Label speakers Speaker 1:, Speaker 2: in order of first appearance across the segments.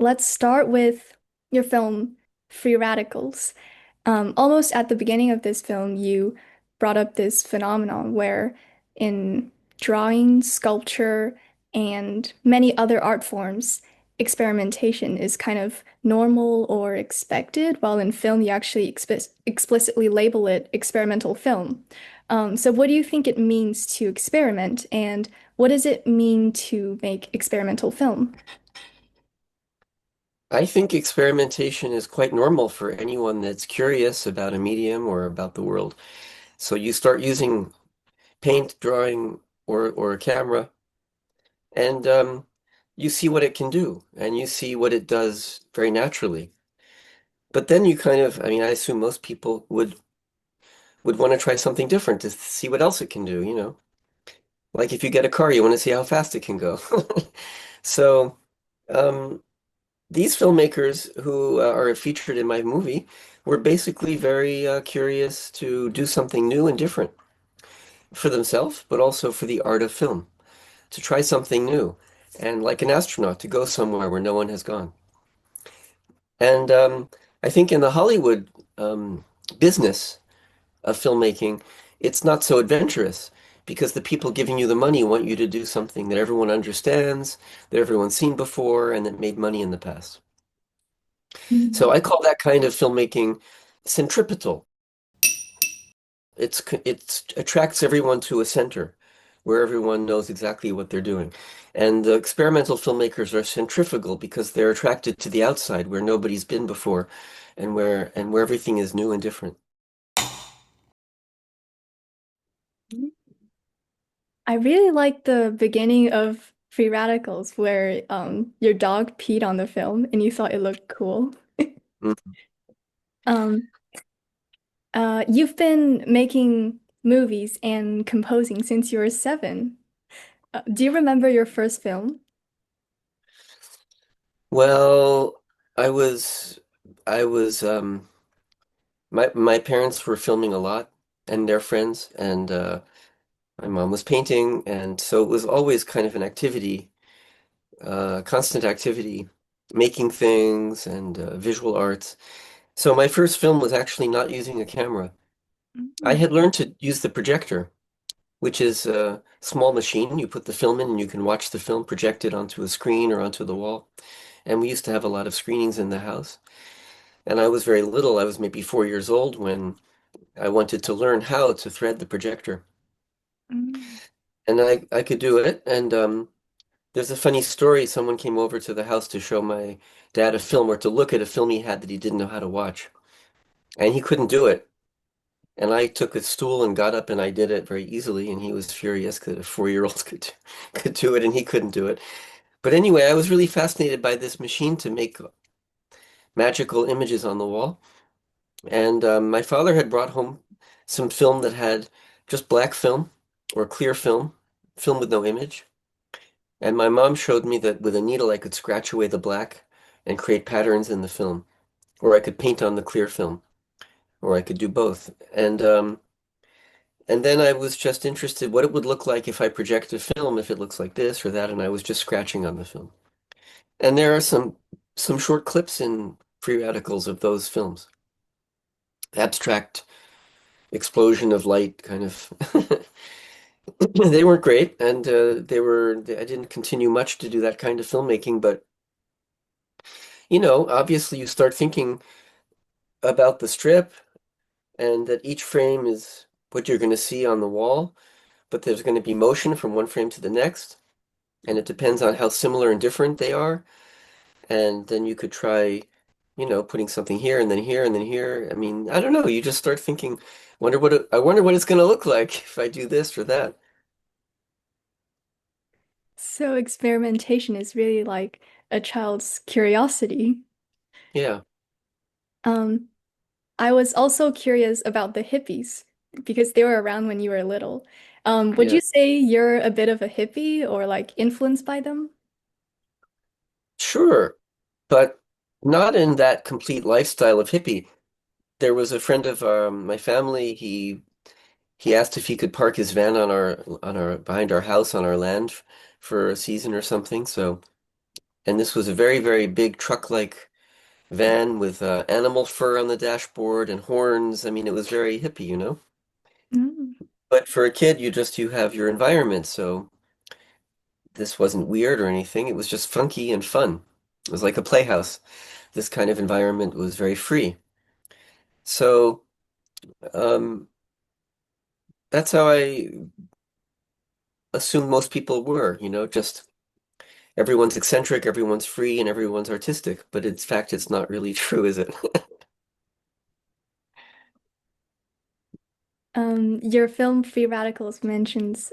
Speaker 1: let's start with your film, Free Radicals. Almost at the beginning of this film, you brought up this phenomenon where in drawing, sculpture, and many other art forms, experimentation is kind of normal or expected, while in film, you actually explicitly label it experimental film. So, what do you think it means to experiment, and what does it mean to make experimental film?
Speaker 2: I think experimentation is quite normal for anyone that's curious about a medium or about the world. So you start using paint, drawing, or a camera, and you see what it can do, and you see what it does very naturally. But then you kind of, I assume most people would want to try something different to see what else it can do, you know? Like if you get a car, you want to see how fast it can go. So, um, these filmmakers who are featured in my movie were basically very curious to do something new and different for themselves, but also for the art of film, to try something new, and like an astronaut, to go somewhere where no one has gone. And I think in the Hollywood um, business of filmmaking, it's not so adventurous because the people giving you the money want you to do something that everyone understands, that everyone's seen before, and that made money in the past.
Speaker 1: Mm.
Speaker 2: So I call that kind of filmmaking centripetal. It attracts everyone to a center where everyone knows exactly what they're doing. And the experimental filmmakers are centrifugal because they're attracted to the outside where nobody's been before and where everything is new and different.
Speaker 1: I really like the beginning of Free Radicals where your dog peed on the film and you thought it looked cool.
Speaker 2: Mm.
Speaker 1: Um, you've been making movies and composing since you were 7. Do you remember your first film?
Speaker 2: Well, I was I was my parents were filming a lot and their friends and my mom was painting and so it was always kind of an activity, constant activity, making things and visual arts. So my first film was actually not using a camera. I
Speaker 1: Mm.
Speaker 2: had learned to use the projector, which is a small machine. You put the film in and you can watch the film projected onto a screen or onto the wall. And we used to have a lot of screenings in the house. And I was very little. I was maybe 4 years old when I wanted to learn how to thread the projector.
Speaker 1: Mm.
Speaker 2: And I could do it. And there's a funny story. Someone came over to the house to show my dad a film or to look at a film he had that he didn't know how to watch. And he couldn't do it. And I took a stool and got up and I did it very easily. And he was furious because a 4-year-old could do it and he couldn't do it. But anyway, I was really fascinated by this machine to make magical images on the wall. And my father had brought home some film that had just black film or clear film, film with no image. And my mom showed me that with a needle I could scratch away the black and create patterns in the film, or I could paint on the clear film, or I could do both. And then I was just interested what it would look like if I project a film, if it looks like this or that, and I was just scratching on the film. And there are some short clips in Free Radicals of those films. Abstract explosion of light kind of. They weren't great, and I didn't continue much to do that kind of filmmaking, but obviously you start thinking about the strip and that each frame is what you're going to see on the wall, but there's going to be motion from one frame to the next, and it depends on how similar and different they are. And then you could try, putting something here and then here and then here. I mean, I don't know. You just start thinking, I wonder what it's going to look like if I do this or that.
Speaker 1: So experimentation is really like a child's curiosity.
Speaker 2: Yeah,
Speaker 1: Um, I was also curious about the hippies because they were around when you were little. Would
Speaker 2: yeah,
Speaker 1: you say you're a bit of a hippie or like influenced by them?
Speaker 2: sure, but not in that complete lifestyle of hippie. There was a friend of my family. He asked if he could park his van on our behind our house on our land for a season or something. So And this was a very, very big truck-like van with animal fur on the dashboard and horns. I mean, it was very hippie, you know?
Speaker 1: Mm.
Speaker 2: But for a kid, you have your environment, so this wasn't weird or anything. It was just funky and fun. It was like a playhouse. This kind of environment was very free. So um, that's how I assume most people were, you know, just everyone's eccentric, everyone's free, and everyone's artistic. But in fact, it's not really true, is it?
Speaker 1: Your film Free Radicals mentions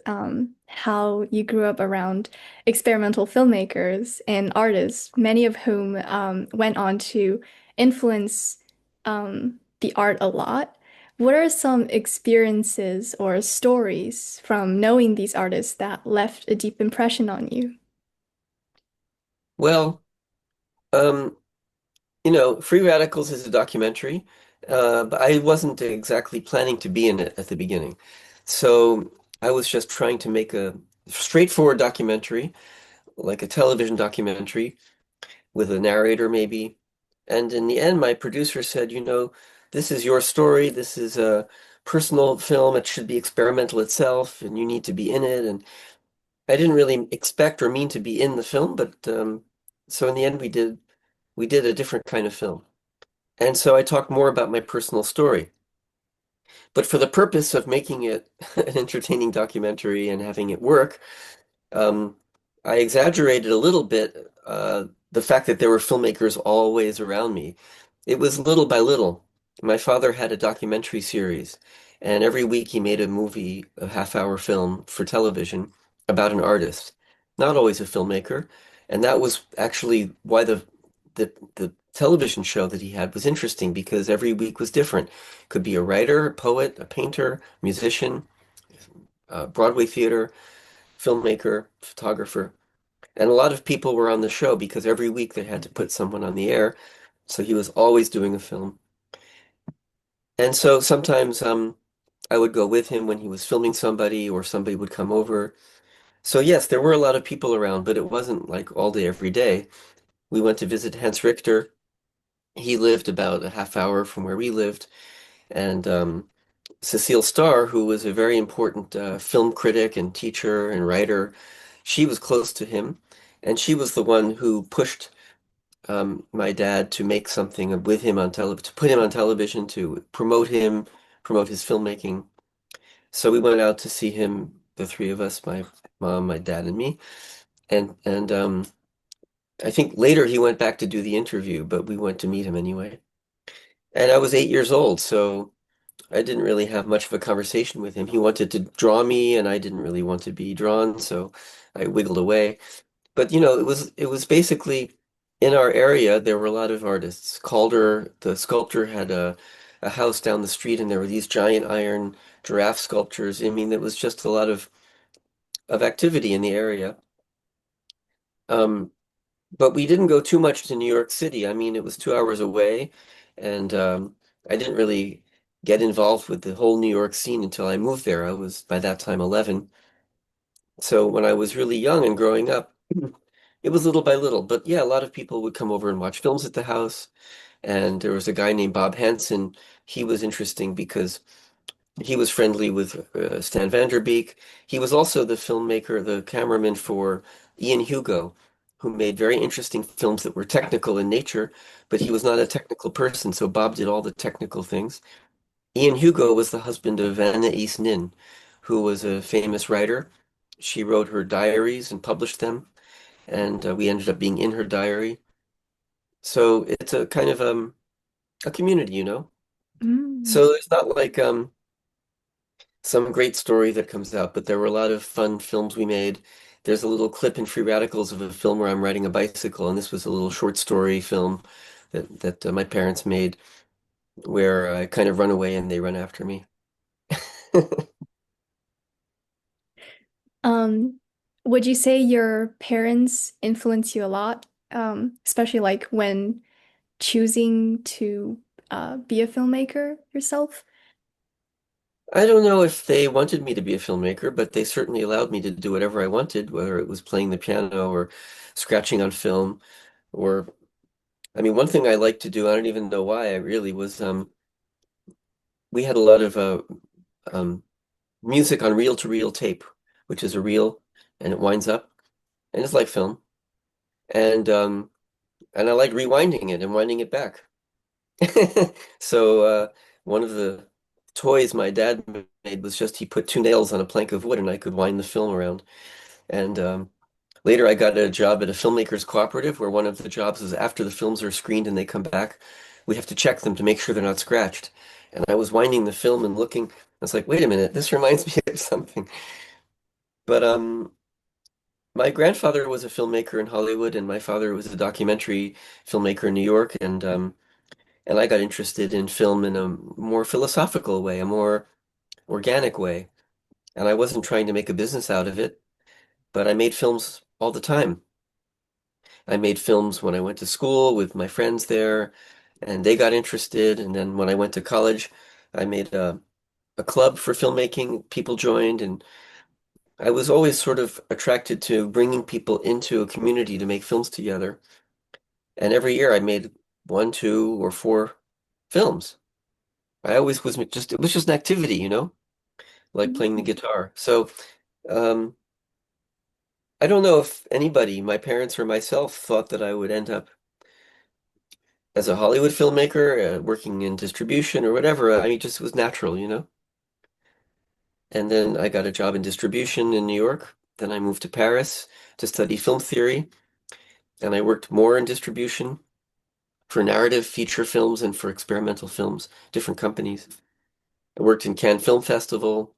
Speaker 1: how you grew up around experimental filmmakers and artists, many of whom went on to influence the art a lot. What are some experiences or stories from knowing these artists that left a deep impression on you?
Speaker 2: Well, um, you know, Free Radicals is a documentary, but I wasn't exactly planning to be in it at the beginning. So I was just trying to make a straightforward documentary, like a television documentary with a narrator maybe. And in the end, my producer said, you know, this is your story. This is a personal film. It should be experimental itself, and you need to be in it. And I didn't really expect or mean to be in the film, but so in the end, we did a different kind of film. And so I talked more about my personal story. But for the purpose of making it an entertaining documentary and having it work, um, I exaggerated a little bit the fact that there were filmmakers always around me. It was little by little. My father had a documentary series, and every week he made a movie, a half-hour film for television about an artist, not always a filmmaker. And that was actually why the television show that he had was interesting because every week was different. Could be a writer, a poet, a painter, musician, Broadway theater, filmmaker, photographer. And a lot of people were on the show because every week they had to put someone on the air. So he was always doing a film. And so sometimes I would go with him when he was filming somebody or somebody would come over. So yes, there were a lot of people around, but it wasn't like all day, every day. We went to visit Hans Richter. He lived about a half hour from where we lived. And Cecile Starr, who was a very important film critic and teacher and writer, she was close to him. And she was the one who pushed my dad to make something with him on television, to put him on television, to promote him, promote his filmmaking. So we went out to see him, the three of us, my mom, my dad, and me. And I think later he went back to do the interview, but we went to meet him anyway. And I was 8 years old, so I didn't really have much of a conversation with him. He wanted to draw me, and I didn't really want to be drawn, so I wiggled away. But you know, it was basically in our area there were a lot of artists. Calder, the sculptor, had a house down the street and there were these giant iron giraffe sculptures. I mean, it was just a lot of activity in the area. Um, but we didn't go too much to New York City. I mean, it was 2 hours away, and I didn't really get involved with the whole New York scene until I moved there. I was by that time 11. So when I was really young and growing up, it was little by little. But yeah, a lot of people would come over and watch films at the house. And there was a guy named Bob Hansen. He was interesting because he was friendly with Stan Vanderbeek. He was also the filmmaker, the cameraman for Ian Hugo, who made very interesting films that were technical in nature, but he was not a technical person, so Bob did all the technical things. Ian Hugo was the husband of Anais Nin, who was a famous writer. She wrote her diaries and published them, and we ended up being in her diary. So it's a kind of a community, you know.
Speaker 1: Mm.
Speaker 2: So there's not like some great story that comes out, but there were a lot of fun films we made. There's a little clip in Free Radicals of a film where I'm riding a bicycle, and this was a little short story film that my parents made where I kind of run away and they run after me.
Speaker 1: Um, would you say your parents influence you a lot, especially like when choosing to be a filmmaker yourself?
Speaker 2: I don't know if they wanted me to be a filmmaker, but they certainly allowed me to do whatever I wanted, whether it was playing the piano or scratching on film, or I mean, one thing I liked to do, I don't even know why I really was we had a lot of um music on reel-to-reel tape, which is a reel and it winds up and it's like film. And I like rewinding it and winding it back. So one of the toys my dad made was just he put two nails on a plank of wood and I could wind the film around. And later I got a job at a filmmakers cooperative where one of the jobs is after the films are screened and they come back, we have to check them to make sure they're not scratched. And I was winding the film and looking, I was like, wait a minute, this reminds me of something. But my grandfather was a filmmaker in Hollywood and my father was a documentary filmmaker in New York, and I got interested in film in a more philosophical way, a more organic way. And I wasn't trying to make a business out of it, but I made films all the time. I made films when I went to school with my friends there, and they got interested. And then when I went to college, I made a club for filmmaking. People joined, and I was always sort of attracted to bringing people into a community to make films together. And every year I made one, two, or four films. I always was just, it was just an activity, like playing the
Speaker 1: Mm.
Speaker 2: guitar. So, um, I don't know if anybody, my parents or myself, thought that I would end up as a Hollywood filmmaker, working in distribution or whatever. I mean, it just was natural. And then I got a job in distribution in New York. Then I moved to Paris to study film theory, and I worked more in distribution for narrative feature films and for experimental films, different companies. I worked in Cannes Film Festival.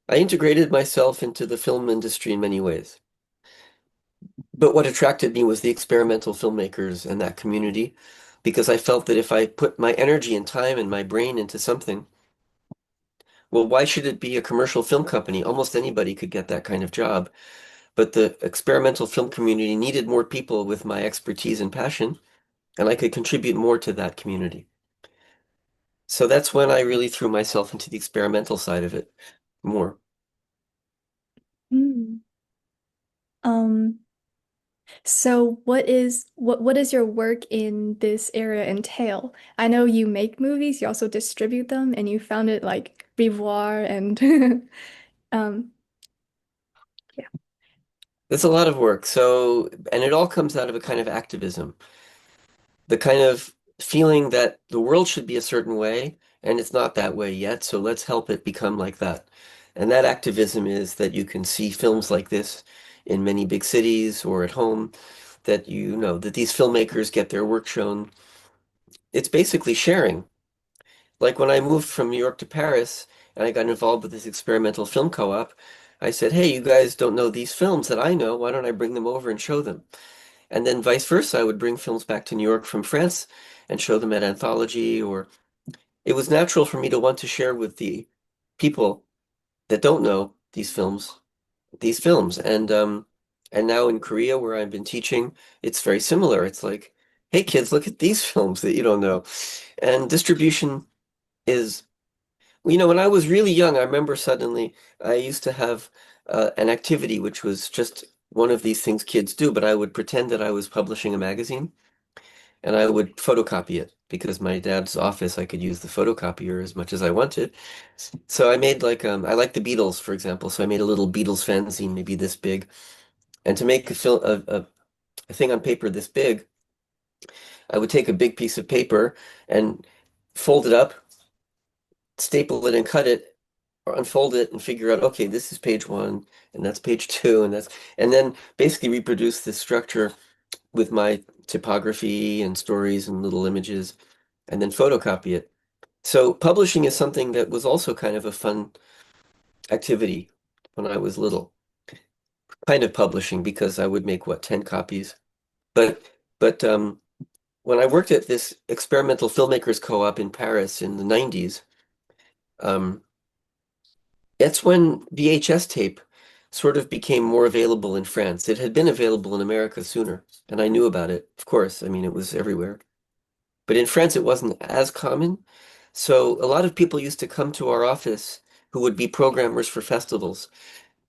Speaker 2: I integrated myself into the film industry in many ways. But what attracted me was the experimental filmmakers and that community, because I felt that if I put my energy and time and my brain into something, well, why should it be a commercial film company? Almost anybody could get that kind of job. But the experimental film community needed more people with my expertise and passion, and I could contribute more to that community. So that's when I really threw myself into the experimental side of it more.
Speaker 1: Mm. Um, so what is your work in this area entail? I know you make movies, you also distribute them, and you founded like Voir and um yeah.
Speaker 2: It's a lot of work. So, and it all comes out of a kind of activism, the kind of feeling that the world should be a certain way, and it's not that way yet, so let's help it become like that. And that activism is that you can see films like this in many big cities or at home, that you know that these filmmakers get their work shown. It's basically sharing. Like when I moved from New York to Paris and I got involved with this experimental film co-op, I said, hey, you guys don't know these films that I know. Why don't I bring them over and show them? And then vice versa, I would bring films back to New York from France and show them at Anthology, or it was natural for me to want to share with the people that don't know these films. And now in Korea where I've been teaching, it's very similar. It's like, hey kids, look at these films that you don't know. And distribution is, when I was really young, I remember suddenly I used to have an activity which was just one of these things kids do, but I would pretend that I was publishing a magazine and I would photocopy it because my dad's office, I could use the photocopier as much as I wanted. So I made like I like the Beatles, for example. So I made a little Beatles fanzine, maybe this big. And to make a thing on paper this big, I would take a big piece of paper and fold it up, staple it and cut it, or unfold it and figure out, okay, this is page one, and that's page two, and then basically reproduce this structure with my typography and stories and little images, and then photocopy it. So publishing is something that was also kind of a fun activity when I was little. Kind of publishing because I would make what, 10 copies. But when I worked at this experimental filmmakers co-op in Paris in the 90s, um, that's when VHS tape sort of became more available in France. It had been available in America sooner, and I knew about it, of course. I mean, it was everywhere. But in France, it wasn't as common. So a lot of people used to come to our office who would be programmers for festivals,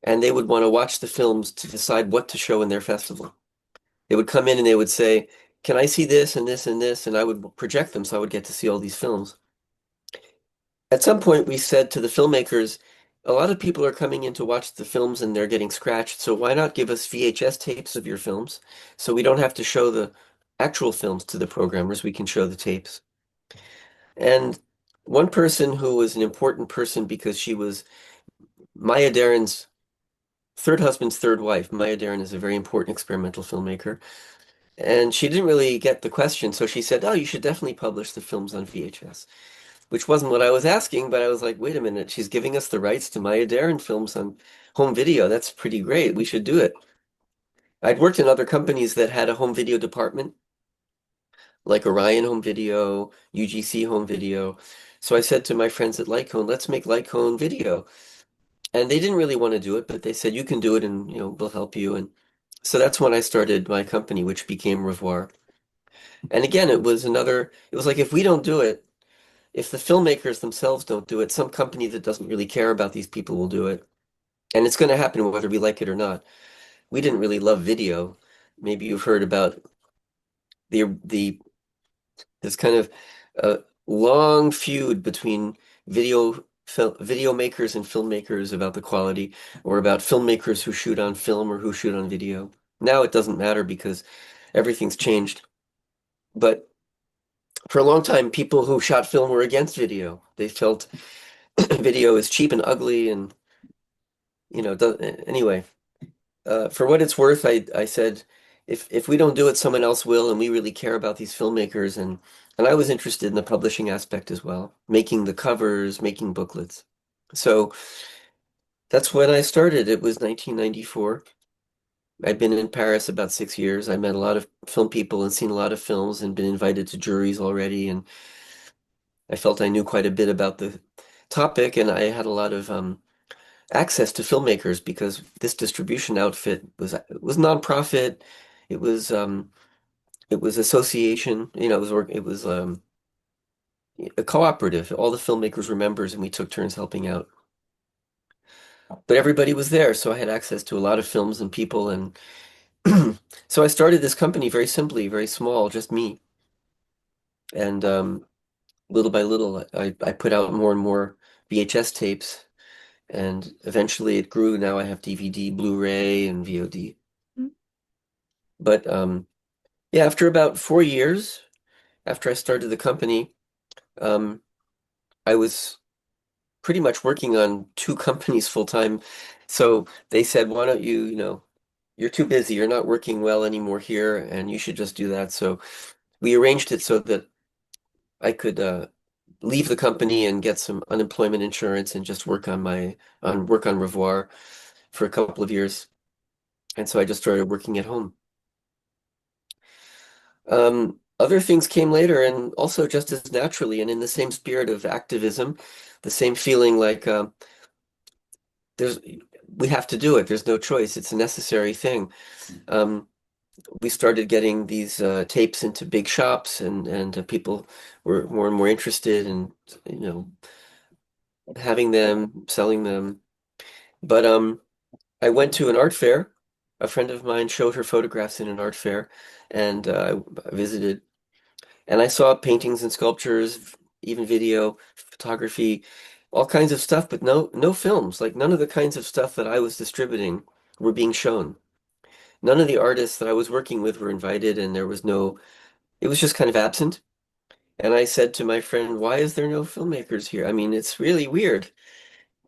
Speaker 2: and they would want to watch the films to decide what to show in their festival. They would come in and they would say, "Can I see this and this and this?" And I would project them so I would get to see all these films. At some point, we said to the filmmakers, a lot of people are coming in to watch the films and they're getting scratched, so why not give us VHS tapes of your films so we don't have to show the actual films to the programmers, we can show the tapes. And one person who was an important person because she was Maya Deren's third husband's third wife. Maya Deren is a very important experimental filmmaker. And she didn't really get the question, so she said, "Oh, you should definitely publish the films on VHS," which wasn't what I was asking, but I was like, wait a minute, she's giving us the rights to Maya Deren films on home video. That's pretty great. We should do it. I'd worked in other companies that had a home video department, like Orion Home Video, UGC Home Video. So I said to my friends at Lycone, let's make Lycone video. And they didn't really want to do it, but they said, you can do it and, we'll help you. And so that's when I started my company, which became Revoir. And again, it was like, if we don't do it, if the filmmakers themselves don't do it, some company that doesn't really care about these people will do it. And it's going to happen whether we like it or not. We didn't really love video. Maybe you've heard about the this kind of long feud between video makers and filmmakers about the quality, or about filmmakers who shoot on film or who shoot on video. Now it doesn't matter because everything's changed. But for a long time, people who shot film were against video. They felt video is cheap and ugly, and anyway. For what it's worth, I said, if we don't do it, someone else will, and we really care about these filmmakers, and I was interested in the publishing aspect as well, making the covers, making booklets. So that's when I started. It was 1994. I'd been in Paris about 6 years. I met a lot of film people and seen a lot of films and been invited to juries already, and I felt I knew quite a bit about the topic, and I had a lot of access to filmmakers because this distribution outfit was nonprofit. It was it was association. It was a cooperative. All the filmmakers were members, and we took turns helping out. But everybody was there, so I had access to a lot of films and people, and so I started this company very simply, very small, just me. And little by little, I put out more and more VHS tapes, and eventually it grew. Now I have DVD, Blu-ray, and VOD. But yeah, after about 4 years, after I started the company, um, I was pretty much working on two companies full time. So they said, why don't you're too busy, you're not working well anymore here, and you should just do that. So we arranged it so that I could leave the company and get some unemployment insurance and just work on Revoir for a couple of years. And so I just started working at home. Other things came later and also just as naturally and in the same spirit of activism, the same feeling like there's we have to do it. There's no choice. It's a necessary thing. Um, we started getting these tapes into big shops, and people were more and more interested in you know having them, selling them. But I went to an art fair. A friend of mine showed her photographs in an art fair, and I visited. And I saw paintings and sculptures, even video, photography, all kinds of stuff, but no films. Like none of the kinds of stuff that I was distributing were being shown. None of the artists that I was working with were invited, and it was just kind of absent. And I said to my friend, why is there no filmmakers here? I mean, it's really weird.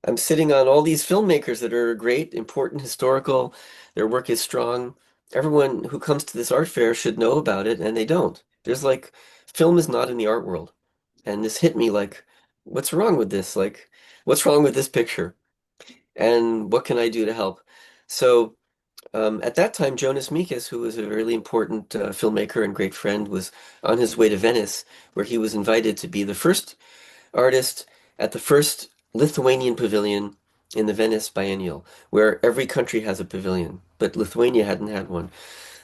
Speaker 2: I'm sitting on all these filmmakers that are great, important, historical. Their work is strong. Everyone who comes to this art fair should know about it, and they don't. There's like, film is not in the art world. And this hit me like, what's wrong with this? Like, what's wrong with this picture? And what can I do to help? So at that time, Jonas Mekas, who was a really important filmmaker and great friend, was on his way to Venice, where he was invited to be the first artist at the first Lithuanian pavilion in the Venice Biennial, where every country has a pavilion, but Lithuania hadn't had one.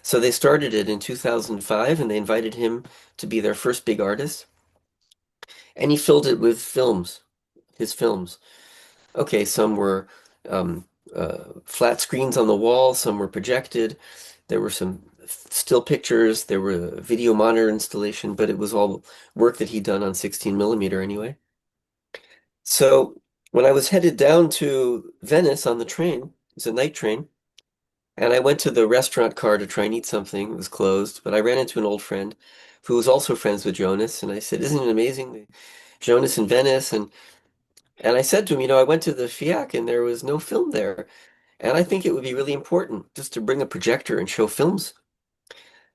Speaker 2: So they started it in 2005, and they invited him to be their first big artist, and he filled it with films, his films. Okay, some were flat screens on the wall, some were projected. There were some still pictures, there were a video monitor installation, but it was all work that he'd done on 16 millimeter anyway. So when I was headed down to Venice on the train, it's a night train, and I went to the restaurant car to try and eat something. It was closed, but I ran into an old friend who was also friends with Jonas, and I said, "Isn't it amazing? Jonas in Venice." And I said to him, I went to the FIAC and there was no film there. And I think it would be really important just to bring a projector and show films.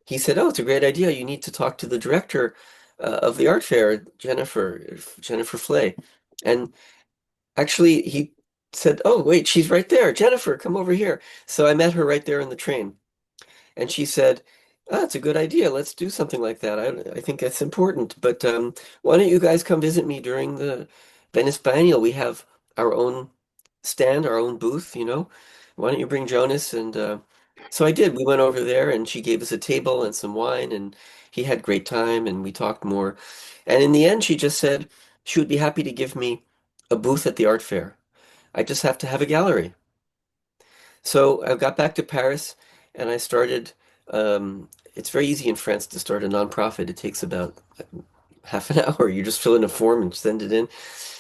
Speaker 2: He said, "Oh, it's a great idea. You need to talk to the director of the art fair, Jennifer Flay." And actually, he said, "Oh, wait, she's right there. Jennifer, come over here." So I met her right there in the train. And she said, "Ah, it's a good idea. Let's do something like that. I think that's important. But why don't you guys come visit me during the Venice Biennial? We have our own stand, our own booth. Why don't you bring Jonas?" And so I did. We went over there and she gave us a table and some wine and he had great time and we talked more. And in the end, she just said she would be happy to give me a booth at the art fair. I just have to have a gallery. So I got back to Paris and I started. It's very easy in France to start a nonprofit. It takes about half an hour. You just fill in a form and send it in.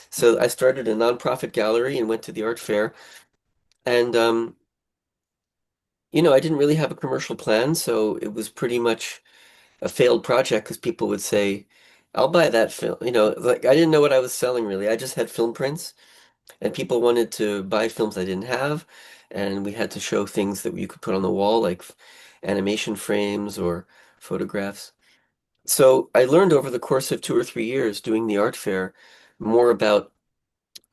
Speaker 2: So I started a nonprofit gallery and went to the art fair. And I didn't really have a commercial plan, so it was pretty much a failed project because people would say, "I'll buy that film." Like I didn't know what I was selling really. I just had film prints, and people wanted to buy films I didn't have, and we had to show things that you could put on the wall, like animation frames or photographs. So I learned over the course of 2 or 3 years doing the art fair more about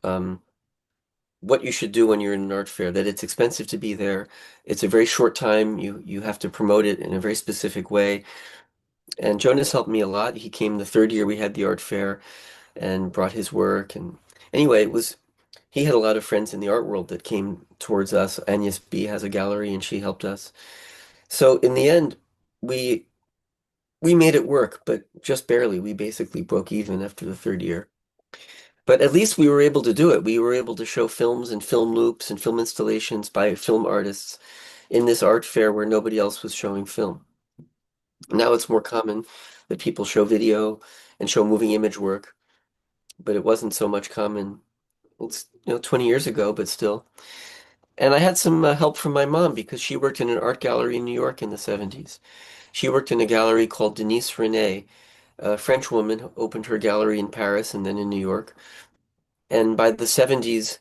Speaker 2: um, what you should do when you're in an art fair, that it's expensive to be there. It's a very short time. You have to promote it in a very specific way. And Jonas helped me a lot. He came the third year we had the art fair and brought his work. And anyway, he had a lot of friends in the art world that came towards us. Agnes B has a gallery and she helped us. So in the end, we we made it work, but just barely. We basically broke even after the third year. But at least we were able to do it. We were able to show films and film loops and film installations by film artists in this art fair where nobody else was showing film. Now it's more common that people show video and show moving image work, but it wasn't so much common. It's 20 years ago, but still. And I had some help from my mom because she worked in an art gallery in New York in the 70s. She worked in a gallery called Denise René. A French woman opened her gallery in Paris and then in New York. And by the 70s,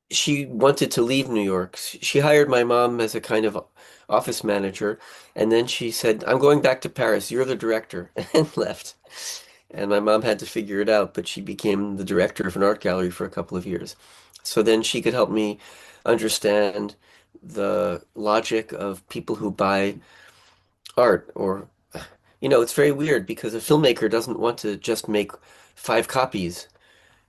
Speaker 2: she wanted to leave New York. She hired my mom as a kind of office manager, and then she said, "I'm going back to Paris. You're the director," and left. And my mom had to figure it out, but she became the director of an art gallery for a couple of years. So then she could help me understand the logic of people who buy art, or it's very weird because a filmmaker doesn't want to just make 5 copies.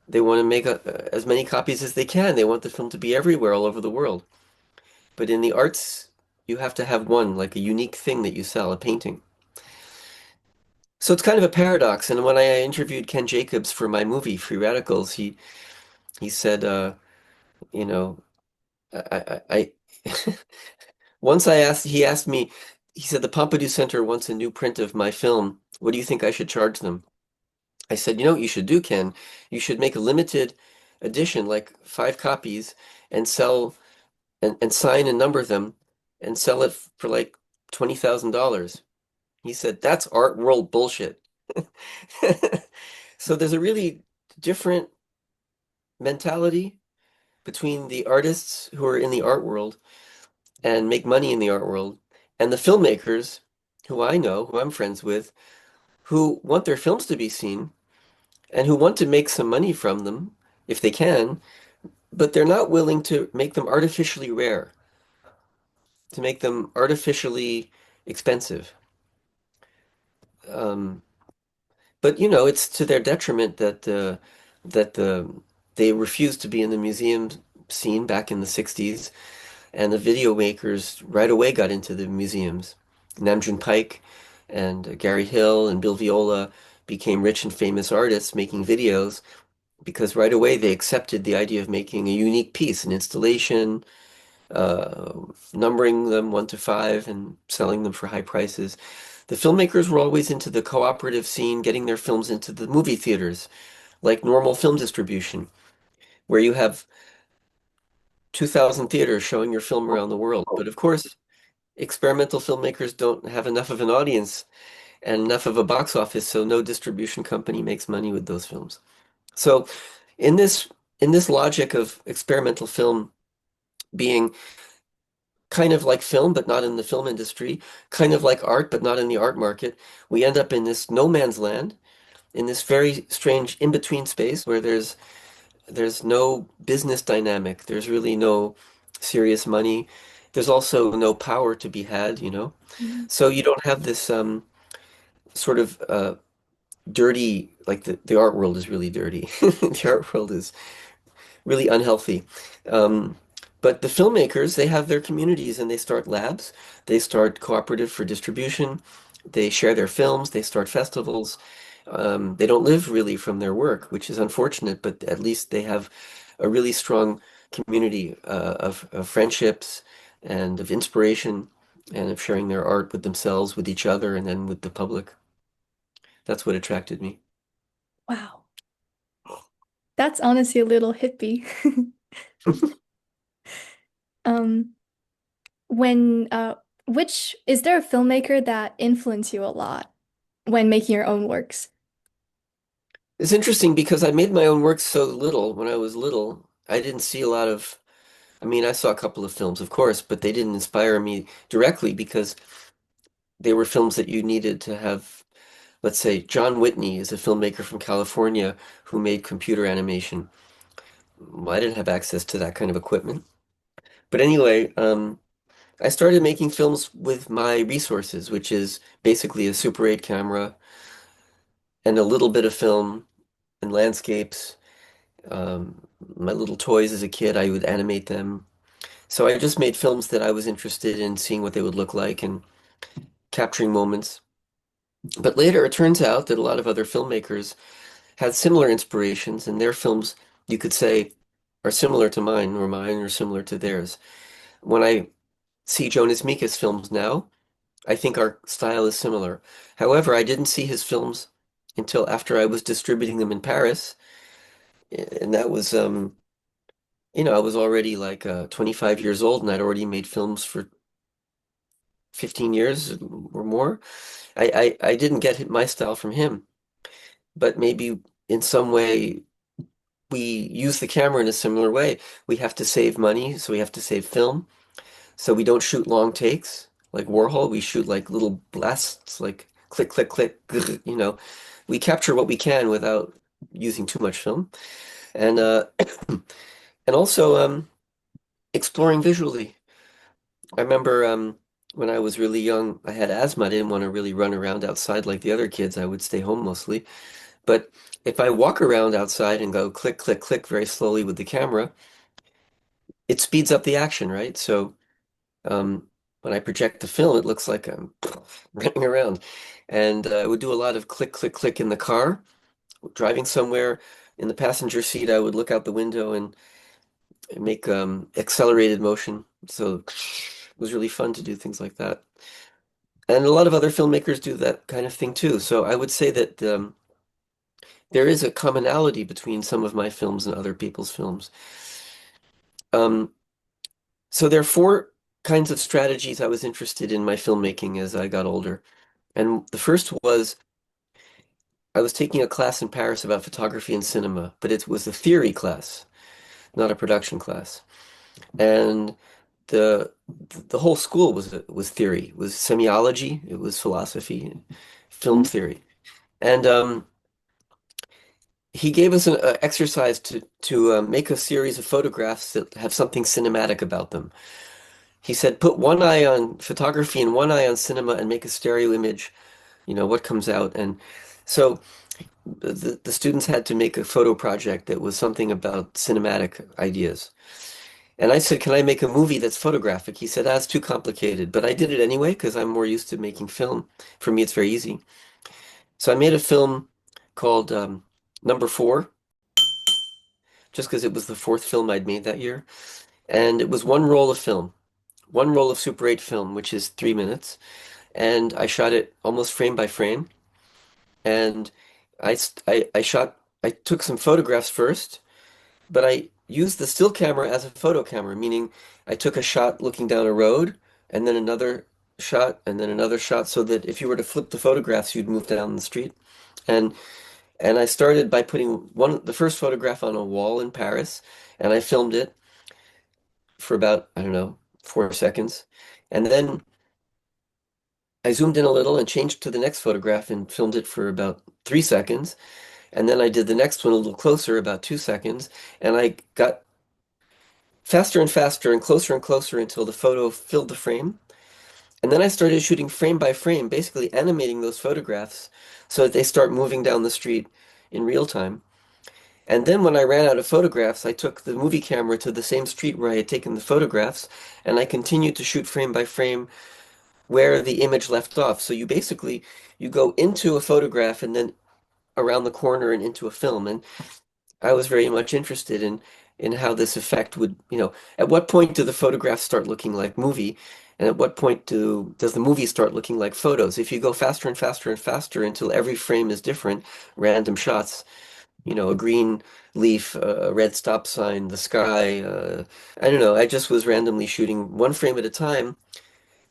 Speaker 2: They want to make as many copies as they can. They want the film to be everywhere, all over the world. But in the arts, you have to have one, like a unique thing that you sell, a painting. So it's kind of a paradox. And when I interviewed Ken Jacobs for my movie, Free Radicals, he said, you know, I once he asked me, he said, the Pompidou Center wants a new print of my film. What do you think I should charge them? I said, what you should do, Ken? You should make a limited edition, like 5 copies, and sell and sign and number them and sell it for like $20,000. He said, that's art world bullshit. So there's a really different mentality between the artists who are in the art world and make money in the art world and the filmmakers who I know, who I'm friends with, who want their films to be seen and who want to make some money from them if they can, but they're not willing to make them artificially rare, to make them artificially expensive. Um, but it's to their detriment that they refused to be in the museum scene back in the 60s, and the video makers right away got into the museums. Namjoon Paik and Gary Hill and Bill Viola became rich and famous artists making videos, because right away they accepted the idea of making a unique piece, an installation, uh, numbering them 1 to 5 and selling them for high prices. The filmmakers were always into the cooperative scene, getting their films into the movie theaters, like normal film distribution, where you have 2,000 theaters showing your film around the world. But of course, experimental filmmakers don't have enough of an audience and enough of a box office, so no distribution company makes money with those films. So in this in this logic of experimental film being kind of like film, but not in the film industry, kind of like art, but not in the art market, we end up in this no man's land, in this very strange in-between space where there's no business dynamic. There's really no serious money. There's also no power to be had, you know?
Speaker 1: Mhm.
Speaker 2: So you don't have this sort of dirty, like the art world is really dirty. The art world is really unhealthy. Um, but the filmmakers, they have their communities and they start labs. They start cooperative for distribution. They share their films. They start festivals. They don't live really from their work, which is unfortunate, but at least they have a really strong community of friendships and of inspiration and of sharing their art with themselves, with each other, and then with the public. That's what attracted me.
Speaker 1: Wow. That's honestly a little hippie. Um, when which is there a filmmaker that influenced you a lot when making your own works?
Speaker 2: It's interesting because I made my own work so little when I was little. I didn't see a lot of, I mean, I saw a couple of films, of course, but they didn't inspire me directly because they were films that you needed to have. Let's say John Whitney is a filmmaker from California who made computer animation. Well, I didn't have access to that kind of equipment. But anyway, I started making films with my resources, which is basically a Super 8 camera and a little bit of film and landscapes. My little toys as a kid, I would animate them. So I just made films that I was interested in seeing what they would look like and capturing moments. But later it turns out that a lot of other filmmakers had similar inspirations, and their films, you could say, are similar to mine, or mine are similar to theirs. When I see Jonas Mekas films now, I think our style is similar. However, I didn't see his films until after I was distributing them in Paris, and that was I was already like 25 years old and I'd already made films for 15 years or more. I didn't get my style from him, but maybe in some way we use the camera in a similar way. We have to save money, so we have to save film. So we don't shoot long takes like Warhol. We shoot like little blasts, like click, click, click, grr, you know. We capture what we can without using too much film. And and also exploring visually. I remember when I was really young, I had asthma. I didn't want to really run around outside like the other kids. I would stay home mostly. But if I walk around outside and go click, click, click very slowly with the camera, it speeds up the action, right? So when I project the film, it looks like I'm running around. And I would do a lot of click, click, click in the car, driving somewhere. In the passenger seat, I would look out the window and make accelerated motion. So it was really fun to do things like that. And a lot of other filmmakers do that kind of thing too. So I would say that there is a commonality between some of my films and other people's films. Um, so there are four kinds of strategies I was interested in my filmmaking as I got older. And the first was I was taking a class in Paris about photography and cinema, but it was a theory class, not a production class. And the the whole school was theory, it was semiology, it was philosophy, film
Speaker 1: Mhm.
Speaker 2: theory. And he gave us an exercise to make a series of photographs that have something cinematic about them. He said, put one eye on photography and one eye on cinema and make a stereo image, what comes out. And so the students had to make a photo project that was something about cinematic ideas. And I said, can I make a movie that's photographic? He said, that's too complicated. But I did it anyway because I'm more used to making film. For me, it's very easy. So I made a film called Number Four. just because it was the fourth film I'd made that year. And it was one roll of film, one roll of Super 8 film, which is 3 minutes. And I shot it almost frame by frame. And I took some photographs first, but I used the still camera as a photo camera, meaning I took a shot looking down a road and then another shot and then another shot so that if you were to flip the photographs, you'd move down the street. And and I started by putting the first photograph on a wall in Paris, and I filmed it for about, I don't know, 4 seconds. And then I zoomed in a little and changed to the next photograph and filmed it for about 3 seconds. And then I did the next one a little closer, about 2 seconds. And I got faster and faster and closer until the photo filled the frame. And then I started shooting frame by frame, basically animating those photographs so that they start moving down the street in real time. And then when I ran out of photographs, I took the movie camera to the same street where I had taken the photographs, and I continued to shoot frame by frame where the image left off. So you go into a photograph and then around the corner and into a film. And I was very much interested in how this effect would, at what point do the photographs start looking like movie, and at what point does the movie start looking like photos? If you go faster and faster and faster until every frame is different, random shots, a green leaf, a red stop sign, the sky, I don't know, I just was randomly shooting one frame at a time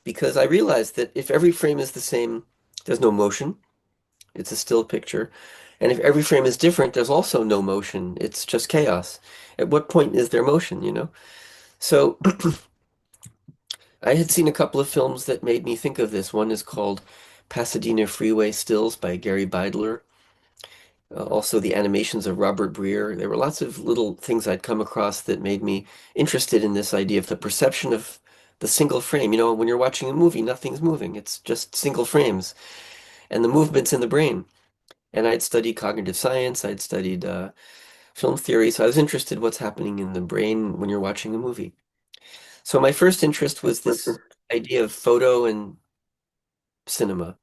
Speaker 2: because I realized that if every frame is the same, there's no motion. It's a still picture. And if every frame is different, there's also no motion. It's just chaos. At what point is there motion? So I had seen a couple of films that made me think of this. One is called Pasadena Freeway Stills by Gary Beidler. Also, the animations of Robert Breer. There were lots of little things I'd come across that made me interested in this idea of the perception of the single frame. When you're watching a movie, nothing's moving. It's just single frames and the movements in the brain. And I'd studied cognitive science, I'd studied film theory, so I was interested what's happening in the brain when you're watching a movie. So my first interest was this idea of photo and cinema,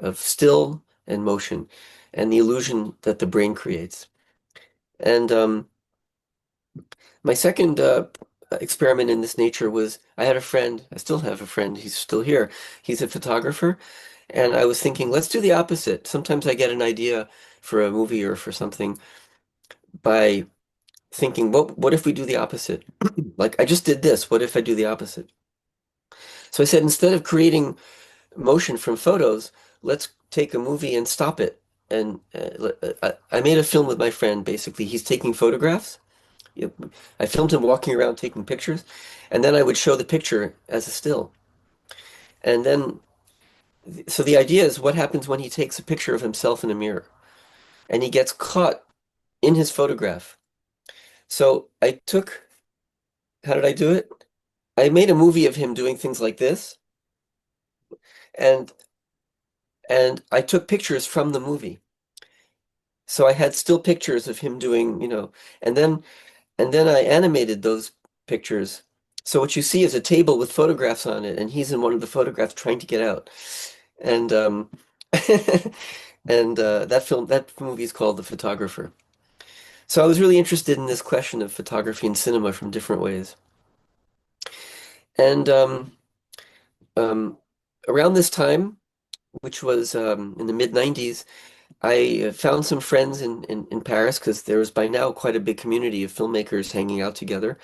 Speaker 2: of still and motion, and the illusion that the brain creates. And my second experiment in this nature was I had a friend, I still have a friend, he's still here. He's a photographer, and I was thinking, let's do the opposite. Sometimes I get an idea for a movie or for something by thinking, what if we do the opposite? Like I just did this, what if I do the opposite? So I said, instead of creating motion from photos, let's take a movie and stop it. And I made a film with my friend, basically. He's taking photographs. Yep. I filmed him walking around taking pictures, and then I would show the picture as a still. And then, so the idea is what happens when he takes a picture of himself in a mirror and he gets caught in his photograph. So how did I do it? I made a movie of him doing things like this, and I took pictures from the movie. So I had still pictures of him doing, and then I animated those pictures. So what you see is a table with photographs on it, and he's in one of the photographs trying to get out. And that movie is called The Photographer. So I was really interested in this question of photography and cinema from different ways. And um, around this time, which was in the mid 90s, I found some friends in Paris because there was by now quite a big community of filmmakers hanging out together.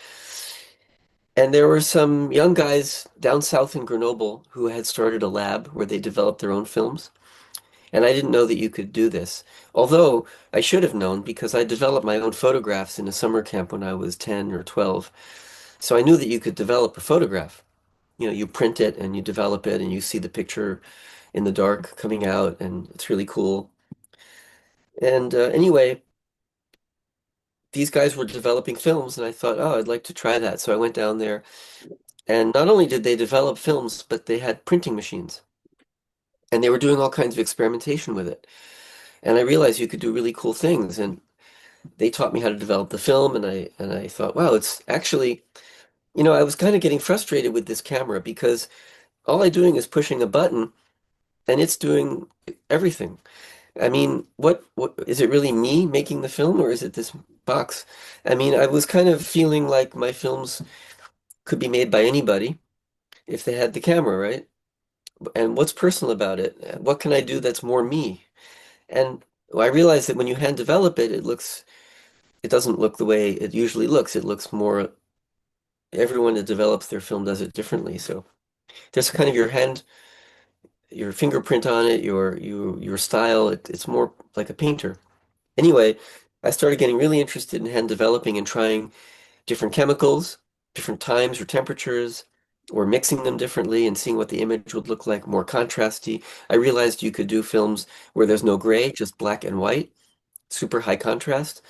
Speaker 2: And there were some young guys down south in Grenoble who had started a lab where they developed their own films. And I didn't know that you could do this. Although I should have known because I developed my own photographs in a summer camp when I was 10 or 12. So I knew that you could develop a photograph. You print it and you develop it and you see the picture in the dark coming out, and it's really cool. And anyway, these guys were developing films, and I thought, oh, I'd like to try that. So I went down there, and not only did they develop films, but they had printing machines, and they were doing all kinds of experimentation with it. And I realized you could do really cool things, and they taught me how to develop the film, and I thought, wow, it's actually, I was kind of getting frustrated with this camera because all I'm doing is pushing a button, and it's doing everything. I mean, what is it really me making the film, or is it this box. I mean, I was kind of feeling like my films could be made by anybody if they had the camera, right? And what's personal about it? What can I do that's more me? And I realized that when you hand develop it, it doesn't look the way it usually looks. It looks more, everyone that develops their film does it differently. So there's kind of your fingerprint on it, your style. It's more like a painter. Anyway, I started getting really interested in hand developing and trying different chemicals, different times or temperatures, or mixing them differently and seeing what the image would look like, more contrasty. I realized you could do films where there's no gray, just black and white, super high contrast.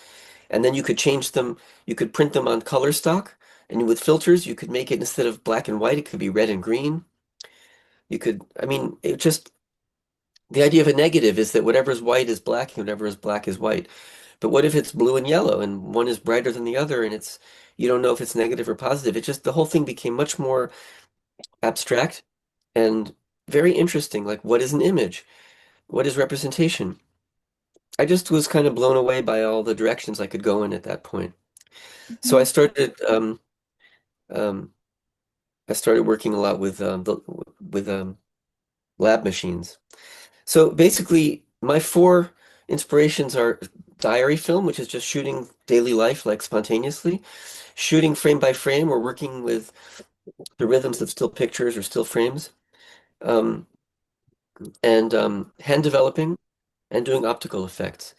Speaker 2: And then you could change them, you could print them on color stock. And with filters, you could make it instead of black and white, it could be red and green. You could, I mean, it just, the idea of a negative is that whatever is white is black and whatever is black is white. But what if it's blue and yellow and one is brighter than the other and you don't know if it's negative or positive. It just, the whole thing became much more abstract and very interesting. Like, what is an image? What is representation? I just was kind of blown away by all the directions I could go in at that point. So um, I started working a lot with lab machines. So basically, my four inspirations are diary film, which is just shooting daily life like spontaneously, shooting frame by frame or working with the rhythms of still pictures or still frames, um, and hand developing and doing optical effects.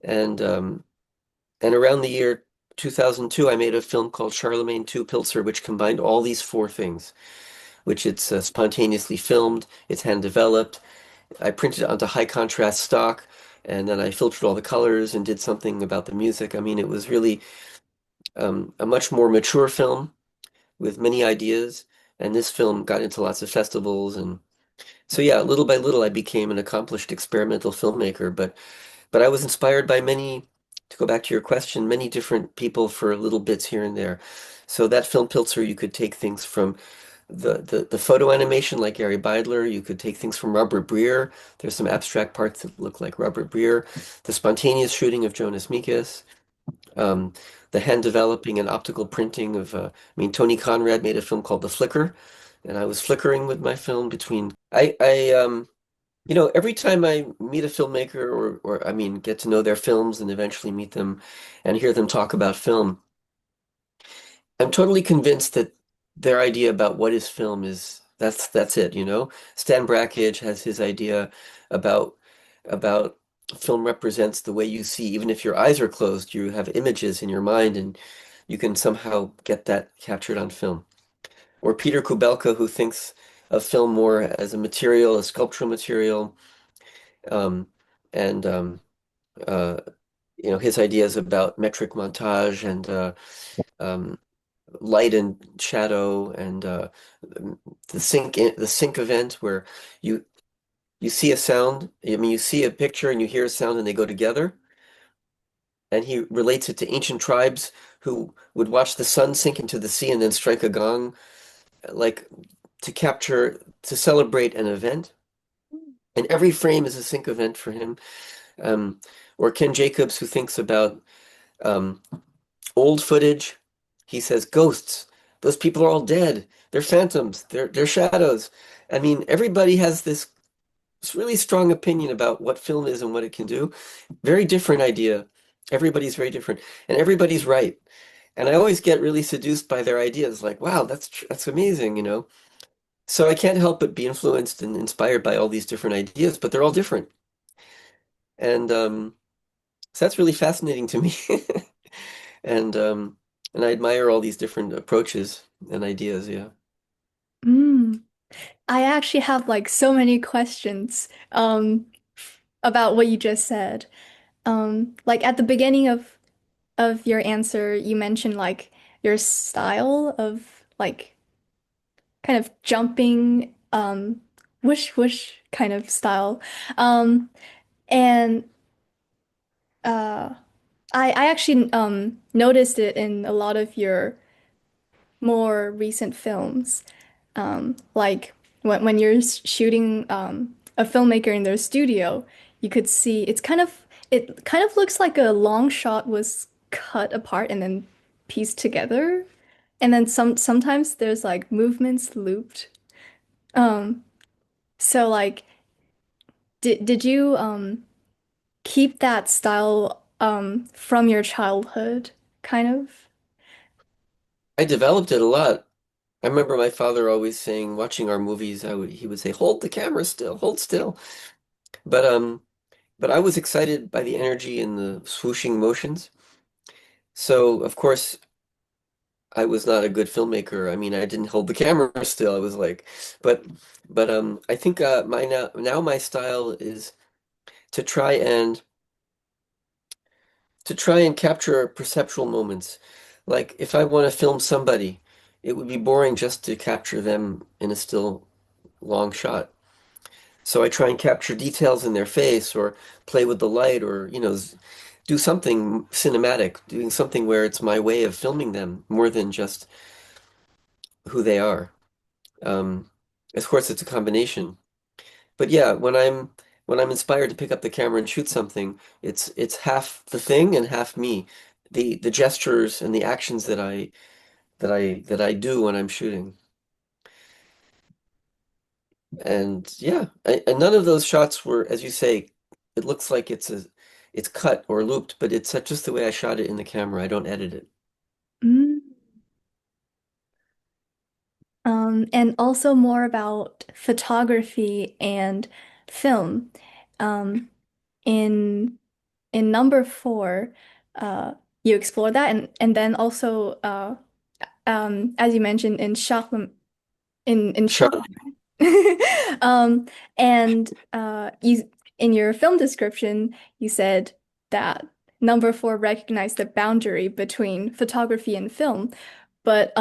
Speaker 2: And and around the year 2002, I made a film called Charlemagne 2 Piltzer, which combined all these four things, which it's spontaneously filmed, it's hand developed. I printed it onto high contrast stock, and then I filtered all the colors and did something about the music. I mean, it was really a much more mature film with many ideas. And this film got into lots of festivals, and so yeah, little by little, I became an accomplished experimental filmmaker. But I was inspired by many, to go back to your question, many different people for little bits here and there. So that film Piltzer, you could take things from the photo animation like Gary Beidler. You could take things from Robert Brier. There's some abstract parts that look like Robert Brier. The spontaneous shooting of Jonas Mekas. Um, the hand developing and optical printing of, I mean, Tony Conrad made a film called The Flicker, and I was flickering with my film between, every time I meet a filmmaker or I mean, get to know their films and eventually meet them and hear them talk about film, I'm totally convinced that their idea about what is film is that's it, you know? Stan Brakhage has his idea about about film represents the way you see. Even if your eyes are closed, you have images in your mind and you can somehow get that captured on film. Or Peter Kubelka, who thinks of film more as a material, a sculptural material, um, and uh, his ideas about metric montage and um, light and shadow and the sync event where you you see a sound. I mean, you see a picture and you hear a sound and they go together. And he relates it to ancient tribes who would watch the sun sink into the sea and then strike a gong, like to celebrate an event. And every frame is a sync event for him. Um, or Ken Jacobs, who thinks about um, old footage. He says, ghosts. Those people are all dead. They're phantoms. They're shadows. I mean, everybody has this really strong opinion about what film is and what it can do. Very different idea. Everybody's very different, and everybody's right. And I always get really seduced by their ideas, like, wow, that's amazing, you know. So I can't help but be influenced and inspired by all these different ideas, but they're all different. And so that's really fascinating to me. And and I admire all these different approaches and ideas, yeah.
Speaker 1: Mm. I actually have like so many questions about what you just said. Like at the beginning of your answer, you mentioned like your style of like kind of jumping whoosh whoosh kind of style. Um and uh I actually noticed it in a lot of your more recent films. Like when you're shooting a filmmaker in their studio, you could see it kind of looks like a long shot was cut apart and then pieced together. And then sometimes there's like movements looped. Um, so like did you keep that style from your childhood, kind of?
Speaker 2: I developed it a lot. I remember my father always saying, watching our movies, he would say, "Hold the camera still, hold still." But but I was excited by the energy and the swooshing motions. So of course I was not a good filmmaker. I mean, I didn't hold the camera still. I was like, but I think my now my style is to try and capture perceptual moments. Like if I want to film somebody, it would be boring just to capture them in a still long shot. So I try and capture details in their face or play with the light or, do something cinematic, doing something where it's my way of filming them more than just who they are. Um, of course, it's a combination. But yeah, when I'm inspired to pick up the camera and shoot something, it's half the thing and half me. The gestures and the actions that I do when I'm shooting. And yeah, and none of those shots were, as you say, it looks like it's cut or looped, but it's just the way I shot it in the camera. I don't edit it.
Speaker 1: Mm. And also more about photography and film. Um, in in number four, uh, you explore that, and then also, as you mentioned, in
Speaker 2: Shot.
Speaker 1: Charlemagne. Um, and you in your film description, you said that number four recognized the boundary between photography and film. But